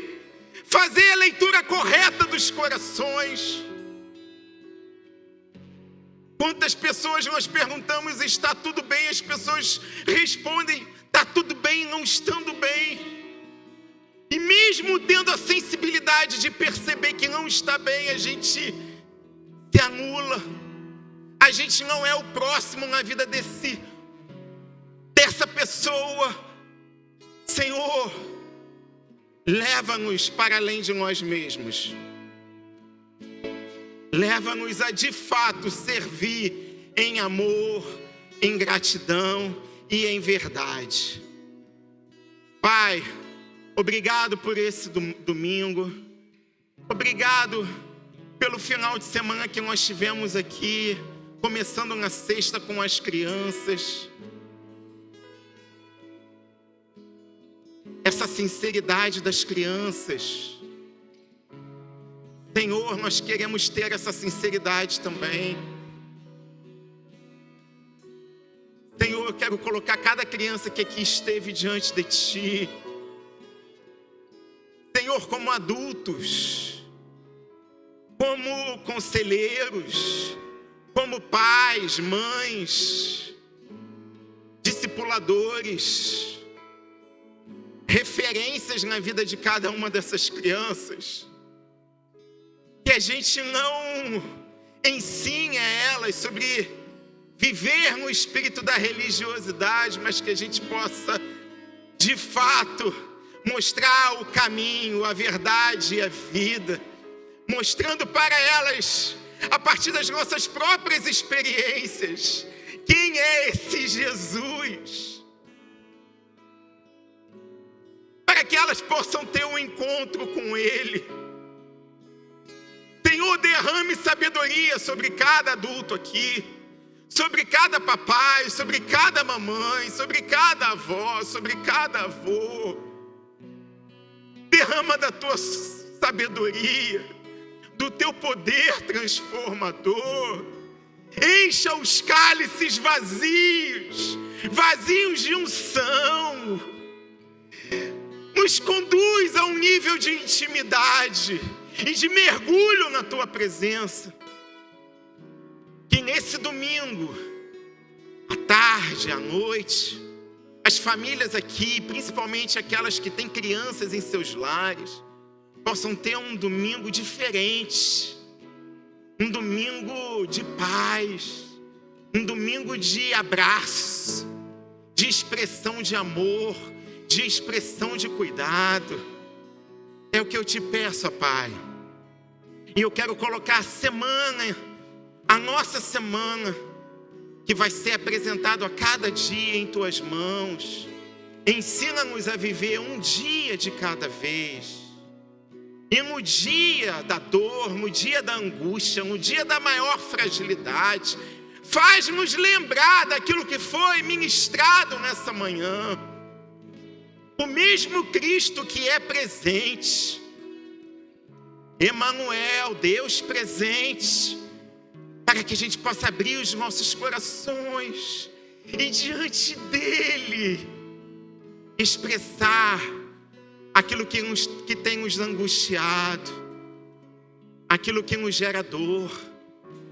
fazer a leitura correta dos corações. Quantas pessoas nós perguntamos, está tudo bem? As pessoas respondem, está tudo bem, não estando bem. E mesmo tendo a sensibilidade de perceber que não está bem, a gente se anula. A gente não é o próximo na vida dessa pessoa. Senhor, leva-nos para além de nós mesmos. Leva-nos a de fato servir em amor, em gratidão e em verdade. Pai, obrigado por esse domingo. Obrigado pelo final de semana que nós tivemos aqui, começando na sexta com as crianças. Essa sinceridade das crianças. Senhor, nós queremos ter essa sinceridade também. Senhor, eu quero colocar cada criança que aqui esteve diante de Ti. Senhor, como adultos, como conselheiros, como pais, mães, discipuladores, referências na vida de cada uma dessas crianças. Que a gente não ensine a elas sobre viver no espírito da religiosidade, mas que a gente possa, de fato, mostrar o caminho, a verdade e a vida, mostrando para elas, a partir das nossas próprias experiências, quem é esse Jesus, para que elas possam ter um encontro com Ele. Senhor, derrame sabedoria sobre cada adulto aqui, sobre cada papai, sobre cada mamãe, sobre cada avó, sobre cada avô. Derrama da tua sabedoria, do teu poder transformador. Encha os cálices vazios, vazios de unção. Nos conduz a um nível de intimidade e de mergulho na tua presença. Que nesse domingo, à tarde, à noite, as famílias aqui, principalmente aquelas que têm crianças em seus lares, possam ter um domingo diferente, um domingo de paz, um domingo de abraços, de expressão de amor, de expressão de cuidado. É o que eu te peço, Pai. E eu quero colocar a nossa semana, que vai ser apresentado a cada dia em tuas mãos. Ensina-nos a viver um dia de cada vez. E no dia da dor, no dia da angústia, no dia da maior fragilidade, faz-nos lembrar daquilo que foi ministrado nessa manhã. O mesmo Cristo que é presente, Emanuel, Deus presente, para que a gente possa abrir os nossos corações e diante dele expressar aquilo que tem nos angustiado, aquilo que nos gera dor,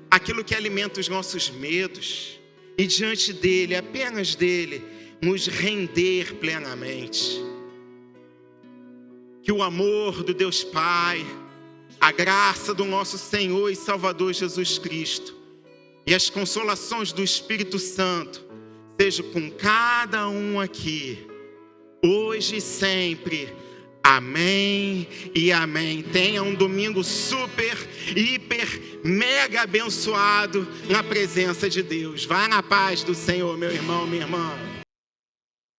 aquilo que alimenta os nossos medos, e diante dele, apenas dele, nos render plenamente. Que o amor do Deus Pai, a graça do nosso Senhor e Salvador Jesus Cristo e as consolações do Espírito Santo sejam com cada um aqui, hoje e sempre. Amém e amém. Tenha um domingo super, hiper, mega abençoado na presença de Deus. Vá na paz do Senhor, meu irmão, minha irmã.